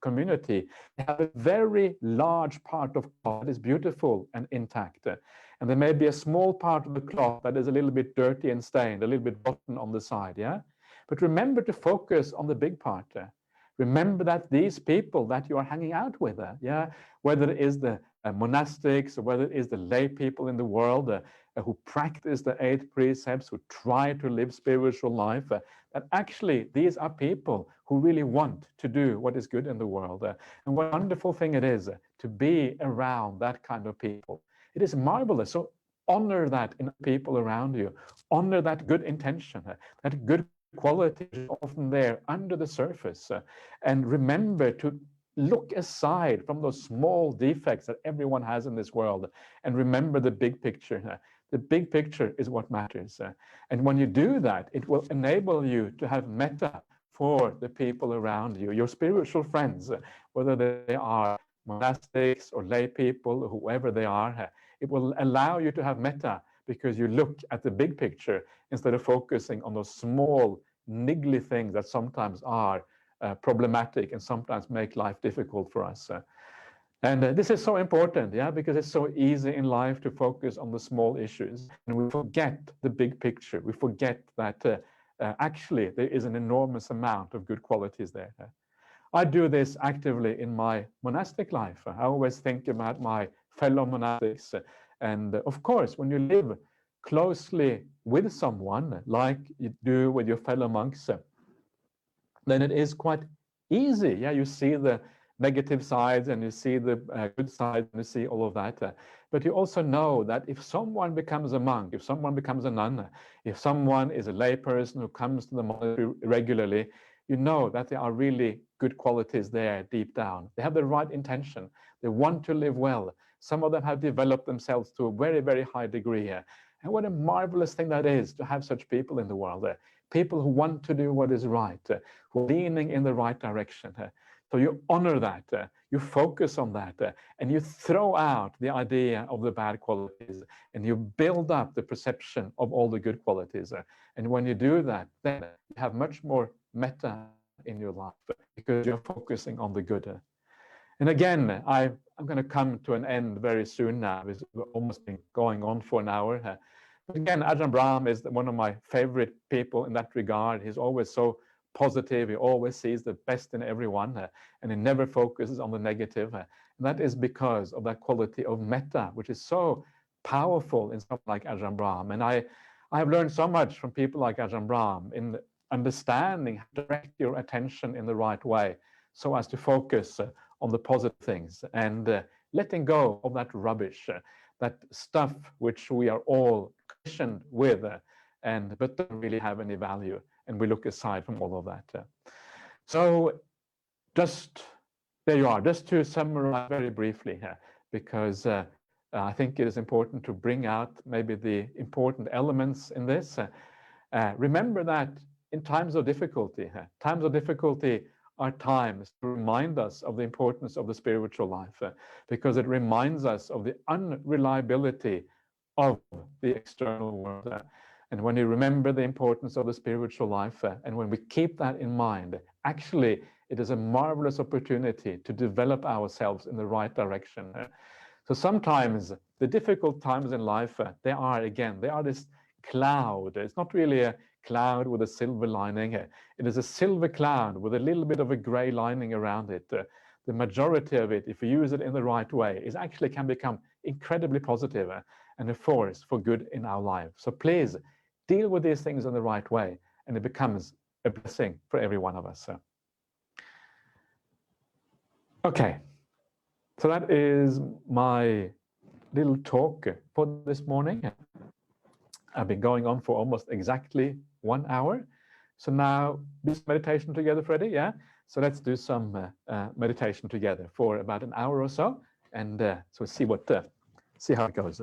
community, they have a very large part of cloth that is beautiful and intact. And there may be a small part of the cloth that is a little bit dirty and stained, a little bit rotten on the side, yeah? But remember to focus on the big part. Remember that these people that you are hanging out with, yeah, whether it is the monastics or whether it is the lay people in the world who practice the 8 precepts, who try to live spiritual life, that actually these are people who really want to do what is good in the world. And what a wonderful thing it is to be around that kind of people. It is marvelous. So honor that in people around you. Honor that good intention, that good quality which is often there under the surface. And remember to look aside from those small defects that everyone has in this world and remember the big picture. The big picture is what matters. And when you do that, it will enable you to have metta for the people around you, your spiritual friends, whether they are monastics or lay people, or whoever they are. It will allow you to have metta because you look at the big picture instead of focusing on those small, niggly things that sometimes are problematic and sometimes make life difficult for us. And this is so important, yeah, because it's so easy in life to focus on the small issues and we forget the big picture. We forget that actually there is an enormous amount of good qualities there. I do this actively in my monastic life. I always think about my fellow monastics. And of course, when you live closely with someone like you do with your fellow monks, then it is quite easy. Yeah, you see the negative sides and you see the good sides and you see all of that. But you also know that if someone becomes a monk, if someone becomes a nun, if someone is a lay person who comes to the monastery regularly, you know that there are really good qualities there deep down. They have the right intention. They want to live well. Some of them have developed themselves to a very, very high degree. And what a marvelous thing that is to have such people in the world. People who want to do what is right, who are leaning in the right direction. So you honor that, you focus on that, and you throw out the idea of the bad qualities, and you build up the perception of all the good qualities. And when you do that, then you have much more metta in your life because you're focusing on the good. And again, I'm going to come to an end very soon now. It's almost been going on for an hour. But again, Ajahn Brahm is one of my favorite people in that regard. He's always so positive. He always sees the best in everyone, and he never focuses on the negative. And that is because of that quality of metta, which is so powerful in someone like Ajahn Brahm. And I have learned so much from people like Ajahn Brahm in understanding how to direct your attention in the right way so as to focus on the positive things and letting go of that rubbish, that stuff which we are all conditioned with but don't really have any value, and we look aside from all of that. So just there you are, just to summarize very briefly here, because I think it is important to bring out maybe the important elements in this. Remember that in times of difficulty are times to remind us of the importance of the spiritual life, because it reminds us of the unreliability of the external world. And when you remember the importance of the spiritual life, and when we keep that in mind, actually, it is a marvelous opportunity to develop ourselves in the right direction. So sometimes the difficult times in life, they are this cloud. It's not really a cloud with a silver lining. It is a silver cloud with a little bit of a gray lining around it. The majority of it, if you use it in the right way, is actually can become incredibly positive and a force for good in our life. So please deal with these things in the right way, and it becomes a blessing for every one of us. Okay, so that is my little talk for this morning. I've been going on for almost exactly 1 hour. So now do some meditation together, Freddie, yeah? So let's do some meditation together for about an hour or so, and so see how it goes.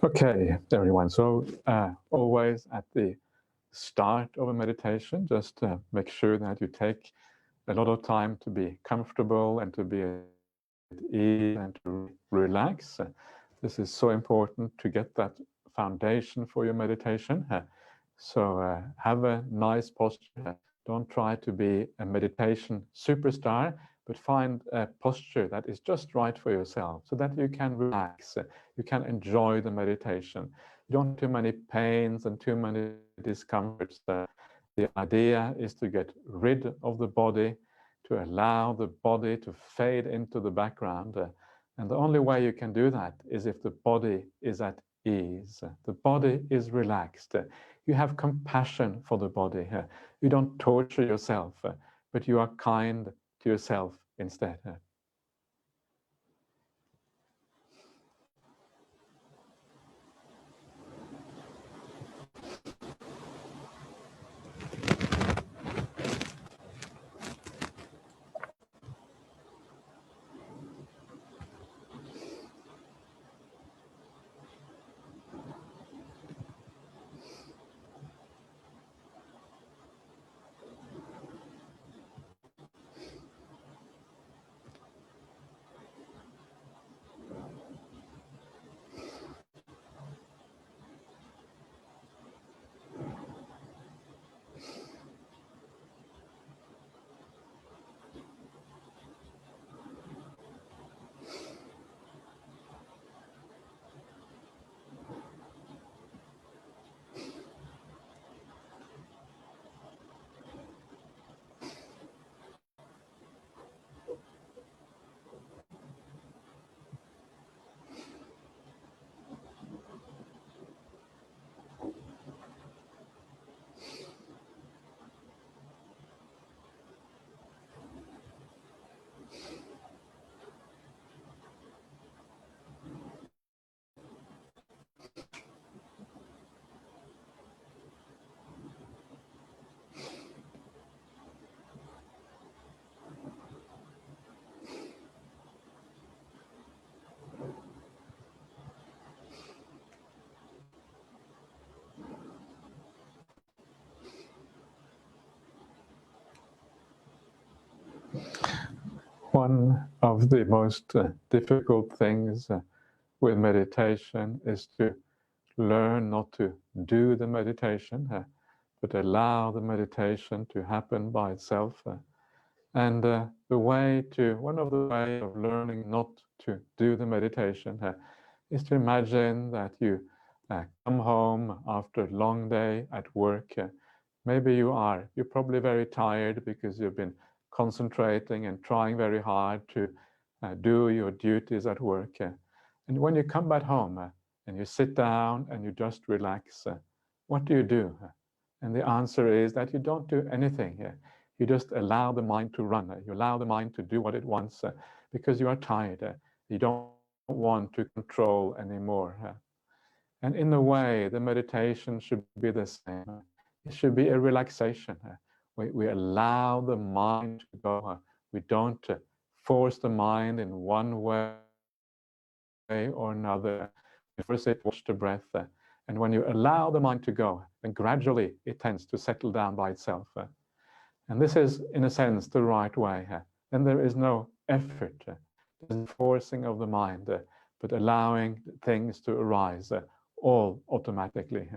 Okay, everyone. So always at the start of a meditation, just make sure that you take a lot of time to be comfortable and to be at ease and to relax. This is so important to get that foundation for your meditation. So have a nice posture. Don't try to be a meditation superstar, but find a posture that is just right for yourself so that you can relax, you can enjoy the meditation. You don't have too many pains and too many discomforts. The idea is to get rid of the body, to allow the body to fade into the background. And the only way you can do that is if the body is at ease. The body is relaxed. You have compassion for the body. You don't torture yourself, but you are kind to yourself instead. One of the most difficult things with meditation is to learn not to do the meditation, but allow the meditation to happen by itself. And one of the ways of learning not to do the meditation is to imagine that you come home after a long day at work. Maybe you're probably very tired because you've been concentrating and trying very hard to do your duties at work. And when you come back home and you sit down and you just relax, what do you do? And the answer is that you don't do anything. You just allow the mind to run. You allow the mind to do what it wants because you are tired. You don't want to control anymore. And in a way, the meditation should be the same. It should be a relaxation. We allow the mind to go. We don't force the mind in one way or another. We first watch the breath. And when you allow the mind to go, then gradually it tends to settle down by itself. And this is, in a sense, the right way. Then there is no effort, there's forcing of the mind, but allowing things to arise all automatically.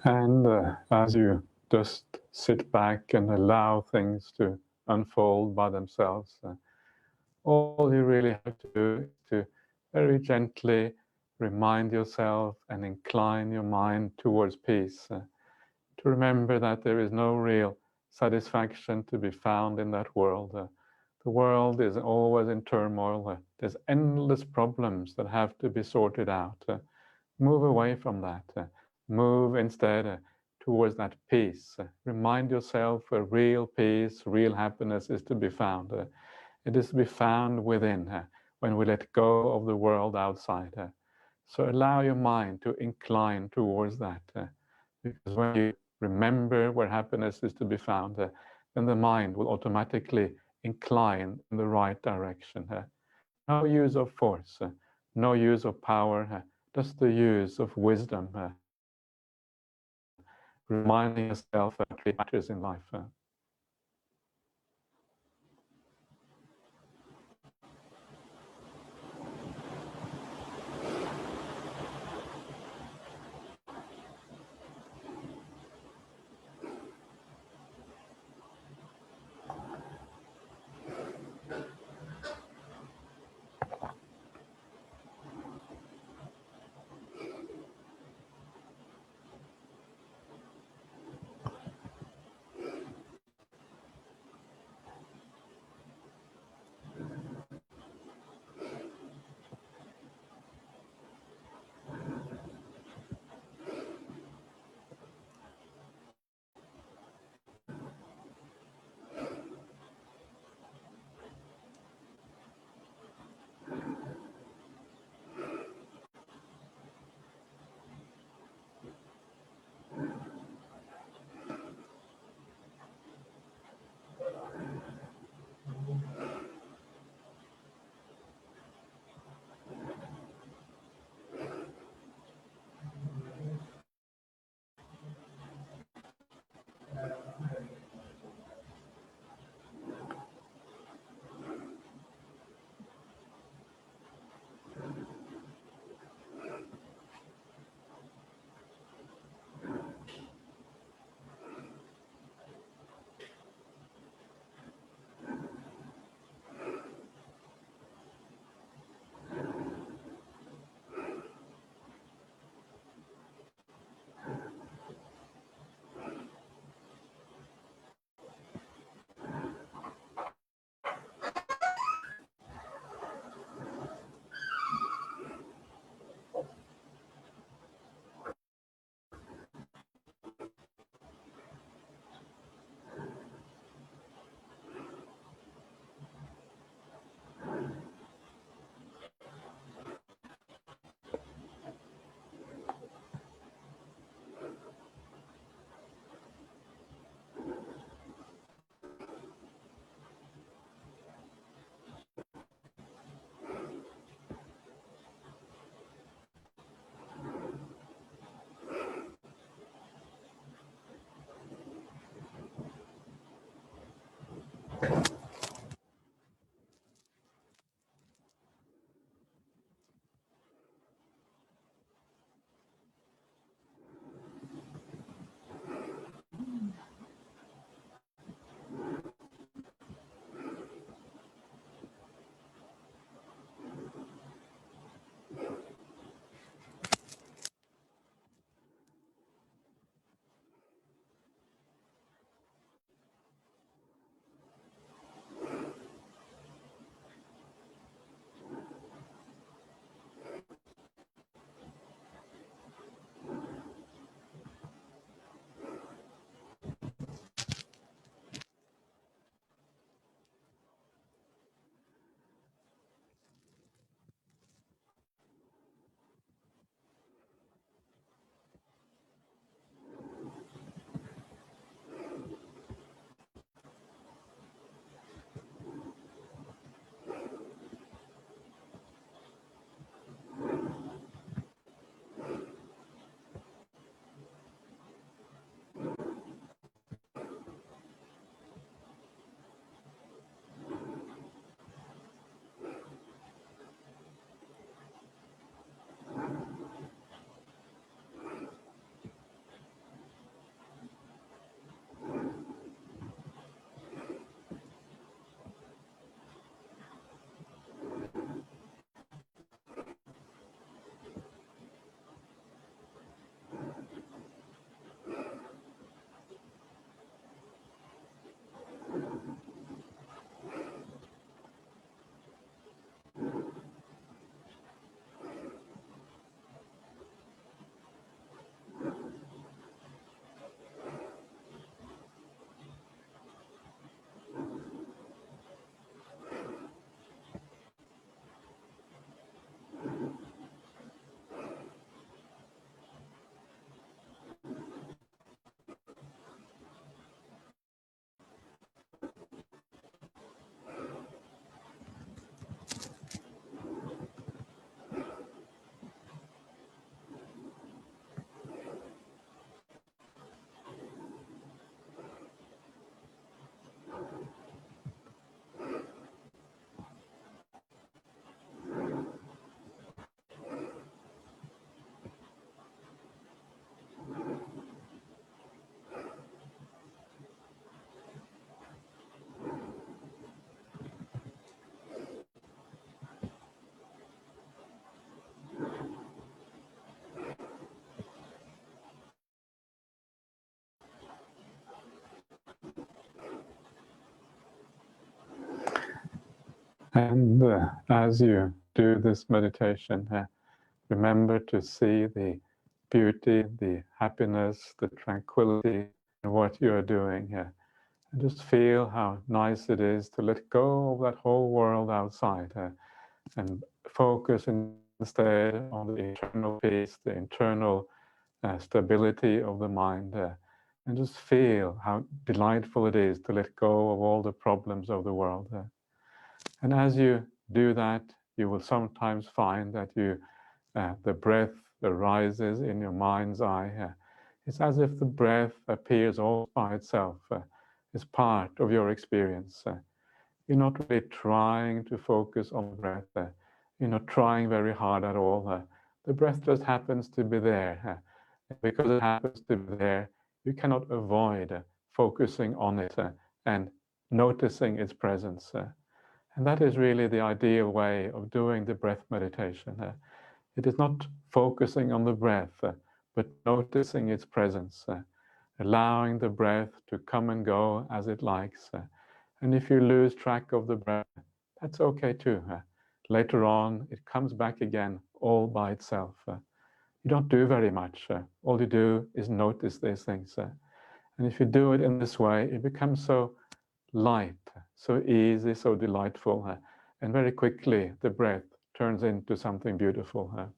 And as you just sit back and allow things to unfold by themselves, all you really have to do is to very gently remind yourself and incline your mind towards peace, to remember that there is no real satisfaction to be found in that world. The world is always in turmoil. There's endless problems that have to be sorted out. Move away from that. Move instead towards that peace. Remind yourself where real peace, real happiness is to be found. It is to be found within when we let go of the world outside. So allow your mind to incline towards that. Because when you remember where happiness is to be found, then the mind will automatically incline in the right direction. No use of force, no use of power, just the use of wisdom, reminding yourself that it matters in life. And as you do this meditation, remember to see the beauty, the happiness, the tranquility in what you are doing. And just feel how nice it is to let go of that whole world outside and focus instead on the internal peace, the internal stability of the mind. And just feel how delightful it is to let go of all the problems of the world. And as you do that, you will sometimes find that the breath arises in your mind's eye. It's as if the breath appears all by itself, is part of your experience. You're not really trying to focus on the breath. You're not trying very hard at all. The breath just happens to be there. Because it happens to be there, you cannot avoid focusing on it and noticing its presence. And that is really the ideal way of doing the breath meditation. It is not focusing on the breath, but noticing its presence, allowing the breath to come and go as it likes. And if you lose track of the breath, that's okay too. Later on, it comes back again all by itself. You don't do very much. All you do is notice these things. And if you do it in this way, it becomes so light, so easy, so delightful. And very quickly, the breath turns into something beautiful.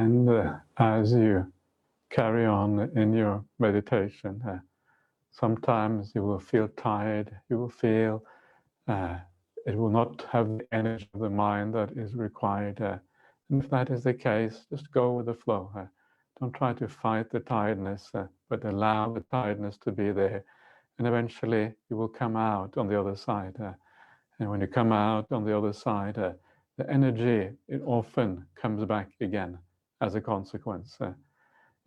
And as you carry on in your meditation, sometimes you will feel tired, you will feel it will not have the energy of the mind that is required. And if that is the case, just go with the flow. Don't try to fight the tiredness, but allow the tiredness to be there. And eventually you will come out on the other side. And when you come out on the other side, the energy, it often comes back again as a consequence.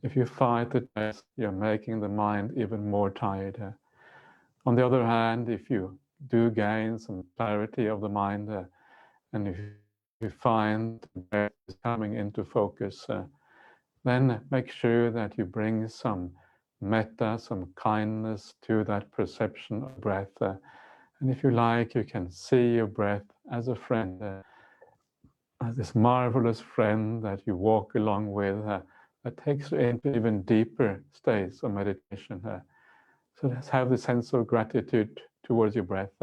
If you fight the test, you're making the mind even more tired. On the other hand, if you do gain some clarity of the mind, and if you find the breath is coming into focus, then make sure that you bring some metta, some kindness to that perception of breath. And if you like, you can see your breath as a friend, as this marvelous friend that you walk along with, that takes you into even deeper states of meditation. So let's have the sense of gratitude towards your breath,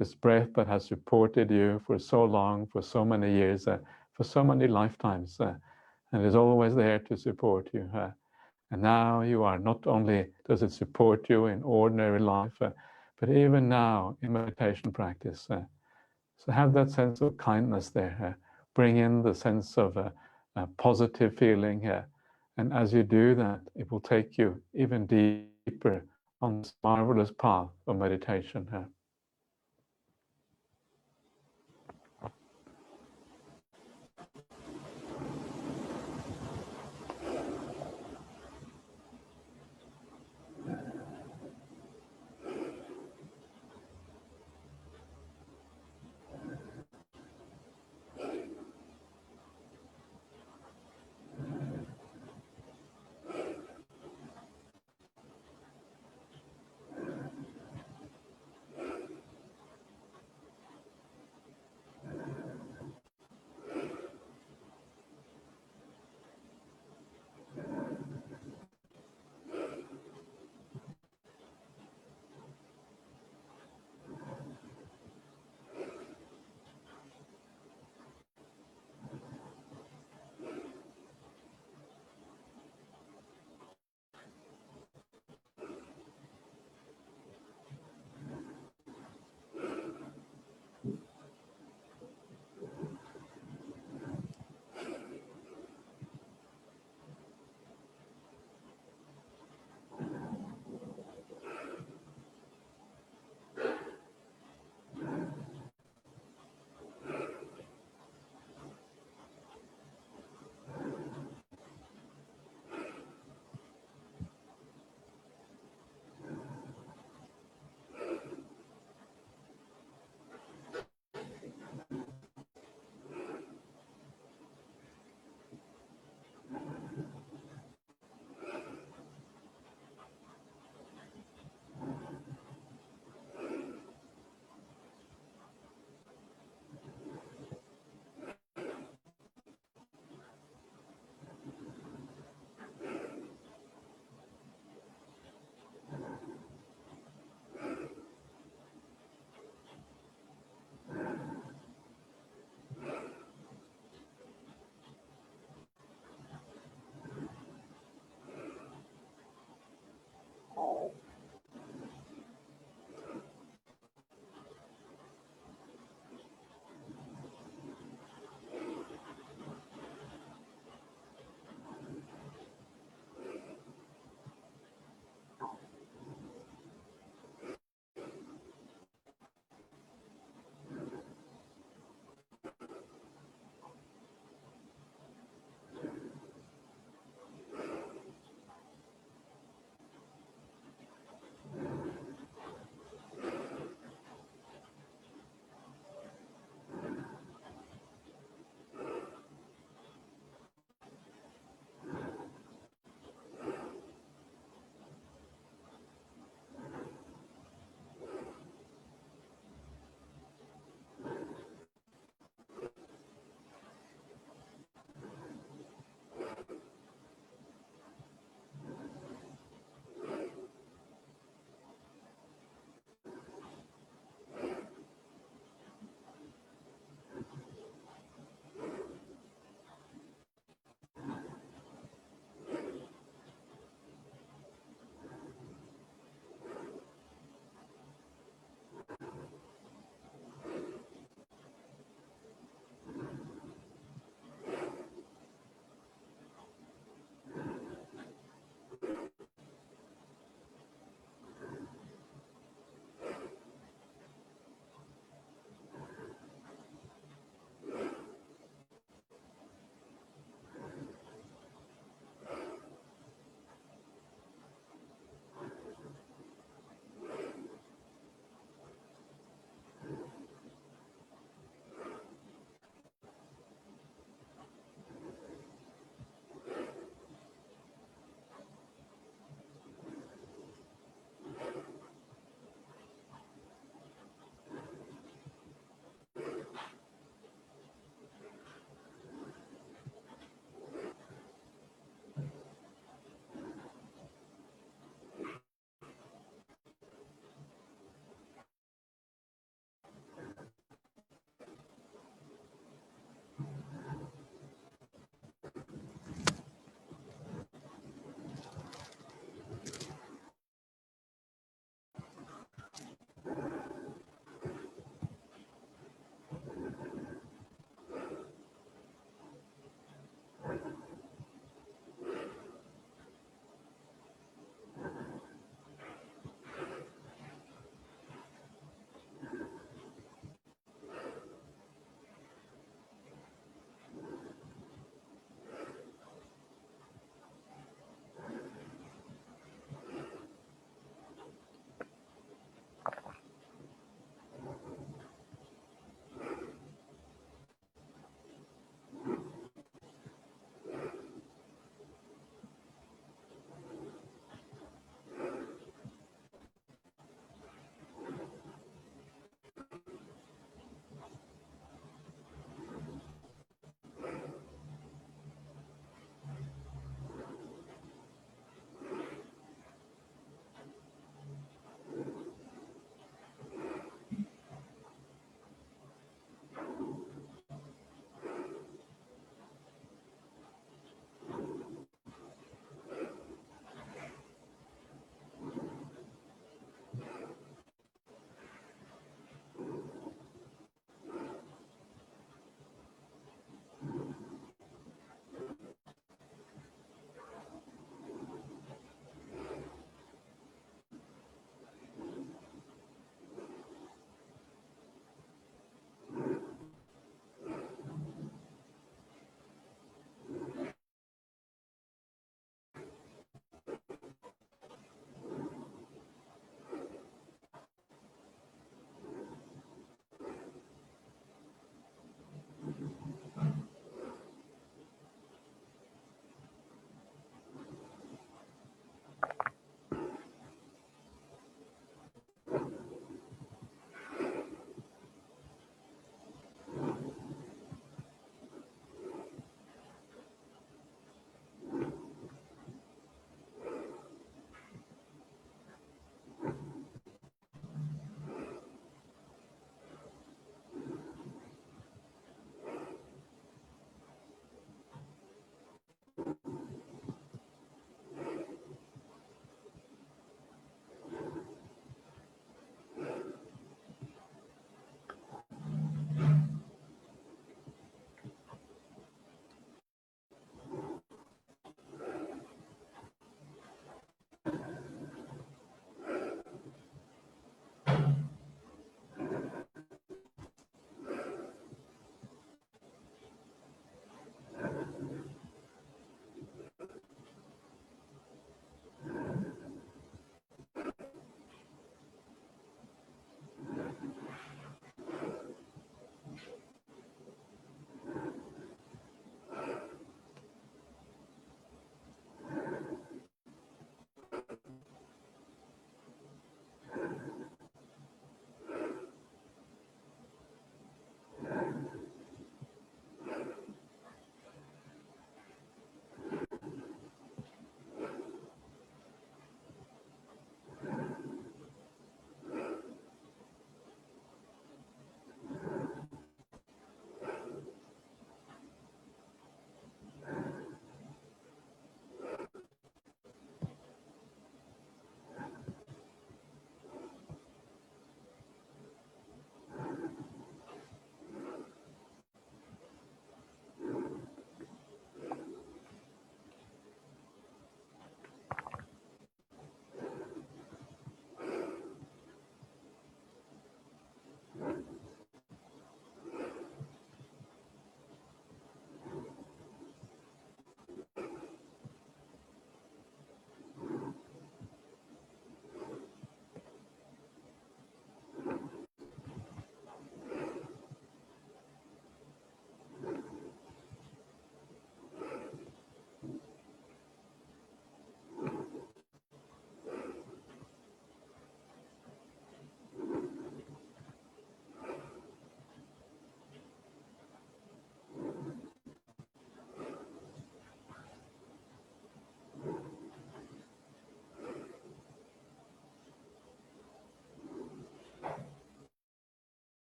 this breath that has supported you for so long, for so many years, for so many lifetimes, and is always there to support you. And now you are not only does it support you in ordinary life, but even now in meditation practice. So have that sense of kindness there. Bring in the sense of a positive feeling here. And as you do that, it will take you even deeper on this marvelous path of meditation.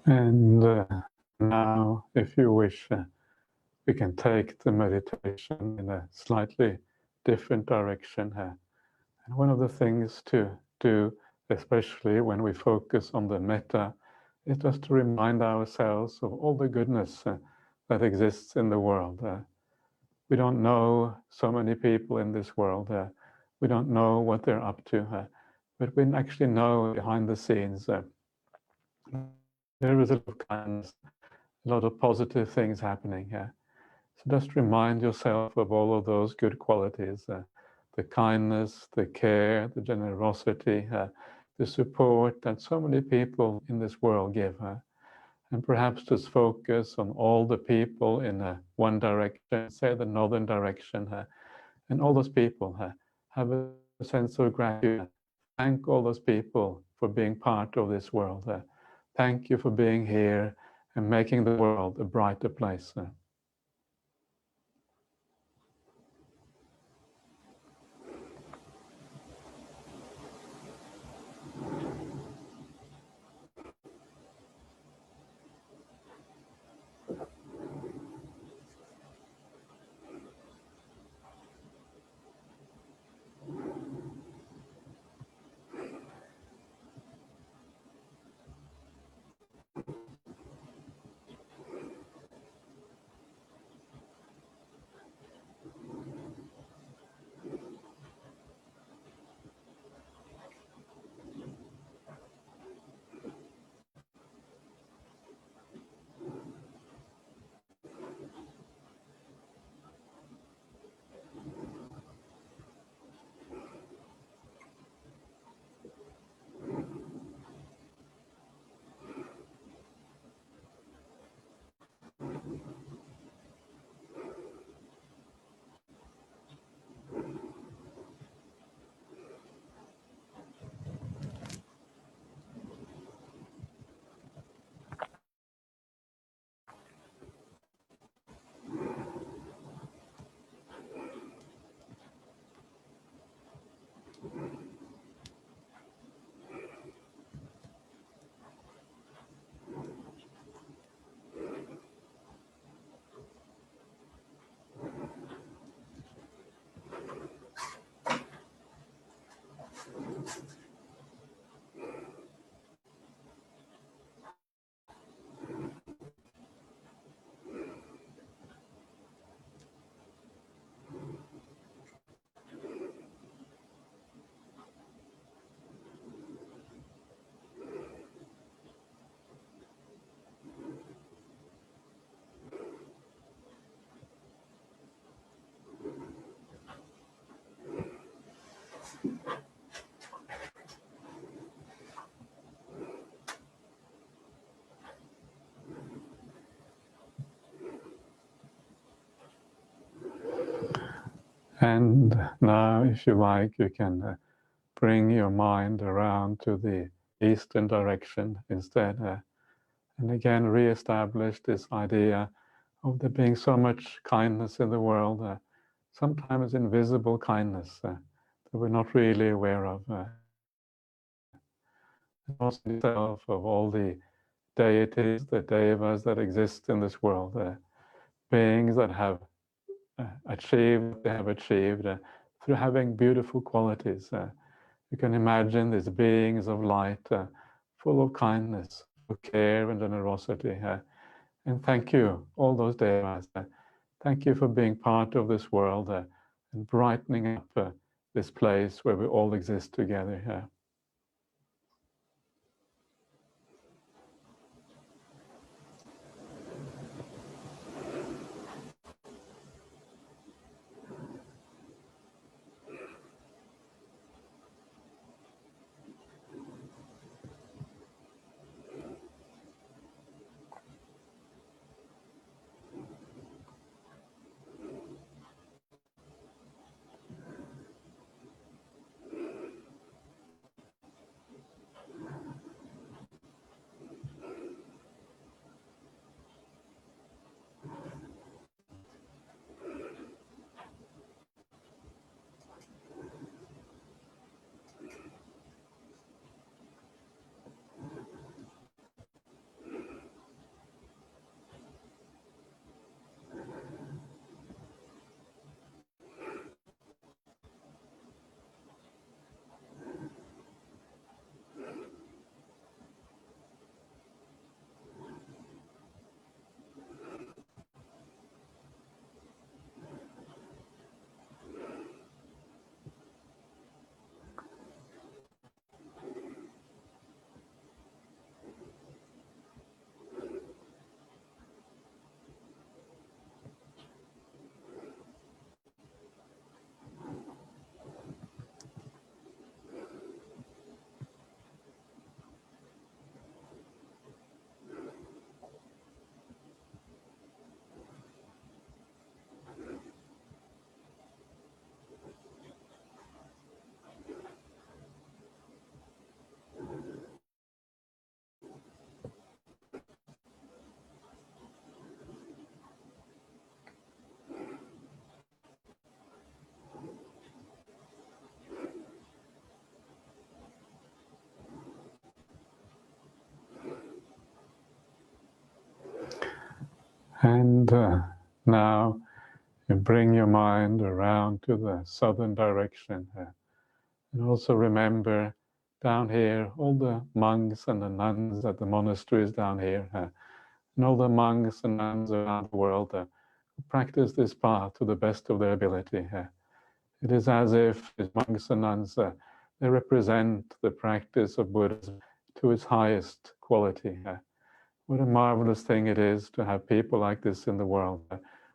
And now, if you wish, we can take the meditation in a slightly different direction. And one of the things to do, especially when we focus on the metta, is just to remind ourselves of all the goodness that exists in the world. We don't know so many people in this world. We don't know what they're up to, but we actually know behind the scenes there is a lot of kindness, a lot of positive things happening here. So just remind yourself of all of those good qualities, the kindness, the care, the generosity, the support that so many people in this world give. And perhaps just focus on all the people in one direction, say the northern direction, and all those people have a sense of gratitude. Thank all those people for being part of this world. Thank you for being here and making the world a brighter place. And now, if you like, you can bring your mind around to the eastern direction instead. And again, re-establish this idea of there being so much kindness in the world, sometimes invisible kindness that we're not really aware of. And also yourself of all the deities, the devas that exist in this world, beings that have achieved what they have achieved through having beautiful qualities. You can imagine these beings of light, full of kindness, of care and generosity. And thank you, all those devas. Thank you for being part of this world and brightening up this place where we all exist together. And now you bring your mind around to the southern direction. And also remember down here, all the monks and the nuns at the monasteries down here, and all the monks and nuns around the world who practice this path to the best of their ability. It is as if these monks and nuns, they represent the practice of Buddhism to its highest quality. What a marvelous thing it is to have people like this in the world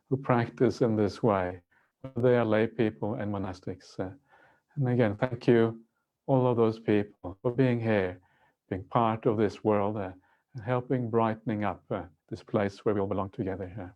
who practice in this way. They are lay people and monastics. And again, thank you, all of those people, for being here, being part of this world, and helping brightening up this place where we all belong together.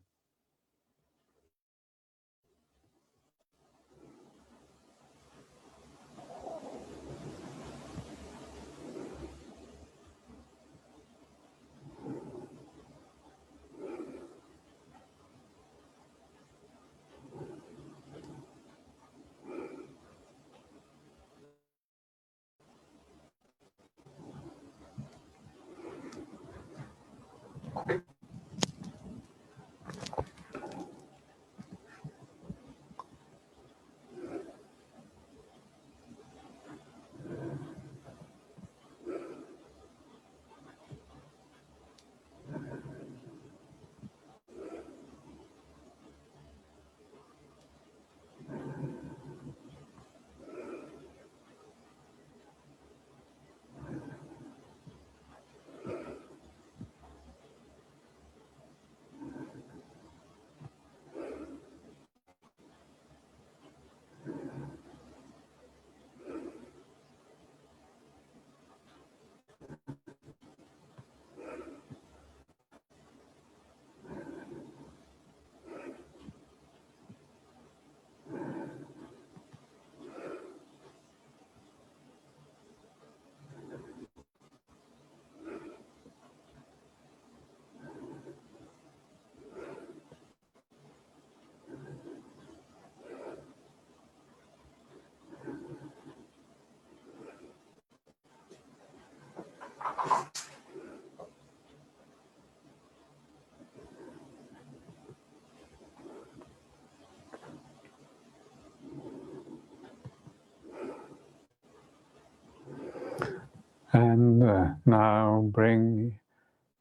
And now bring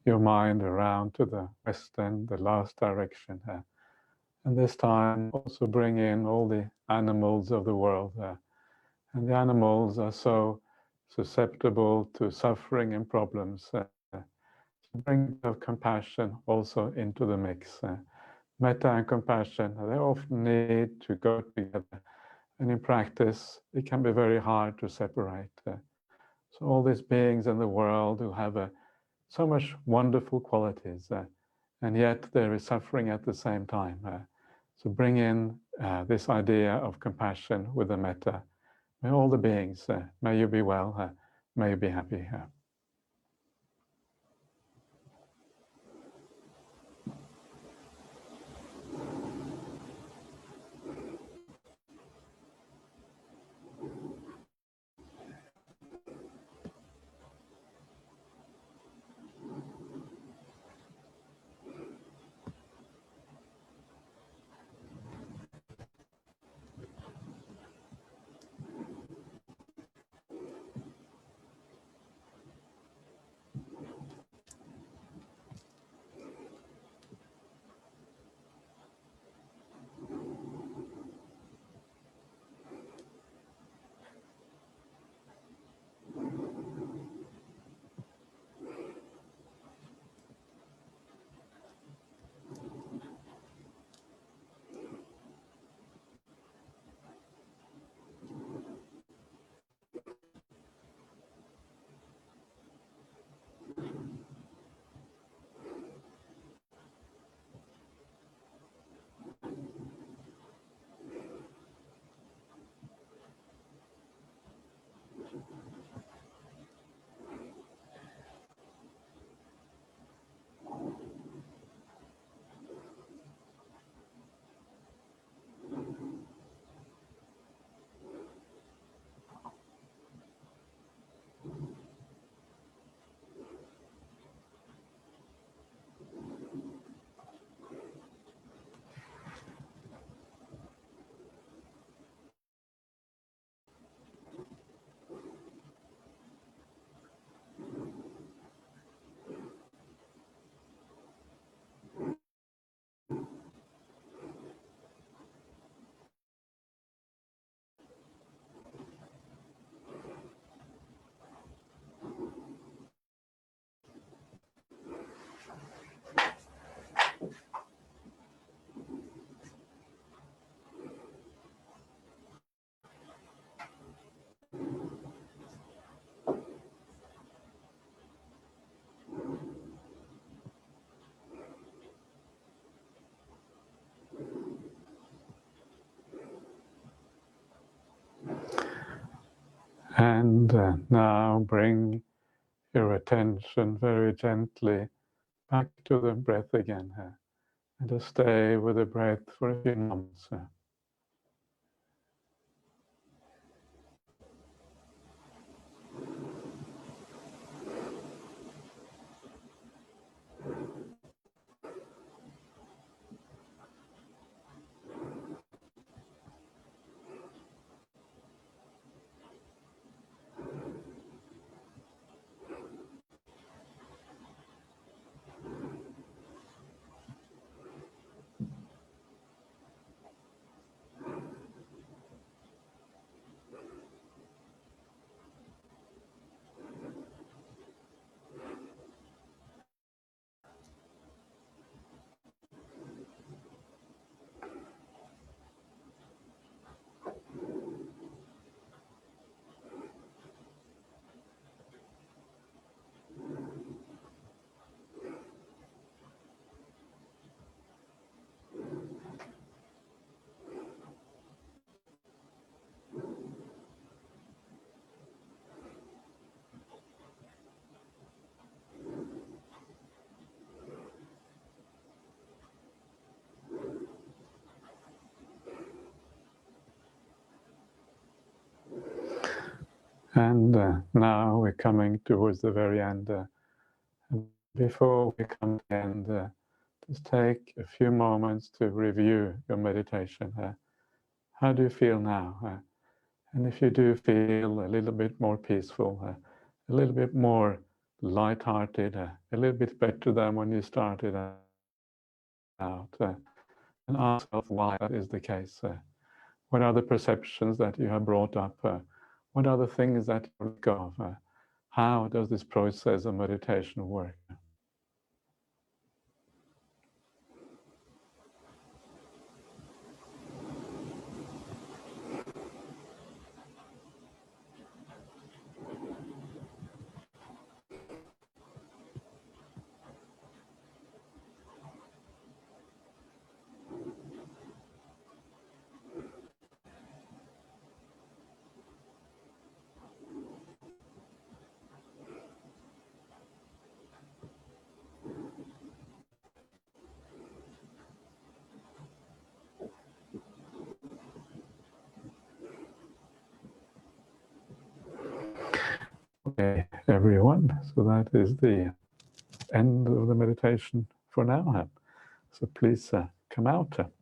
your mind around to the western, the last direction. And this time also bring in all the animals of the world. And the animals are so susceptible to suffering and problems. Bring of compassion also into the mix. Metta and compassion, they often need to go together. And in practice, it can be very hard to separate. So all these beings in the world who have so much wonderful qualities, and yet there is suffering at the same time. So bring in this idea of compassion with the metta. May all the beings, may you be well, may you be happy. And now bring your attention very gently back to the breath again. And just stay with the breath for a few moments. And now we're coming towards the very end. Before we come to the end, just take a few moments to review your meditation. How do you feel now? And if you do feel a little bit more peaceful, a little bit more light-hearted, a little bit better than when you started out, and ask yourself why that is the case. What are the perceptions that you have brought up? What are the things that you let go of? How does this process of meditation work? Okay, everyone. So that is the end of the meditation for now. So please come out.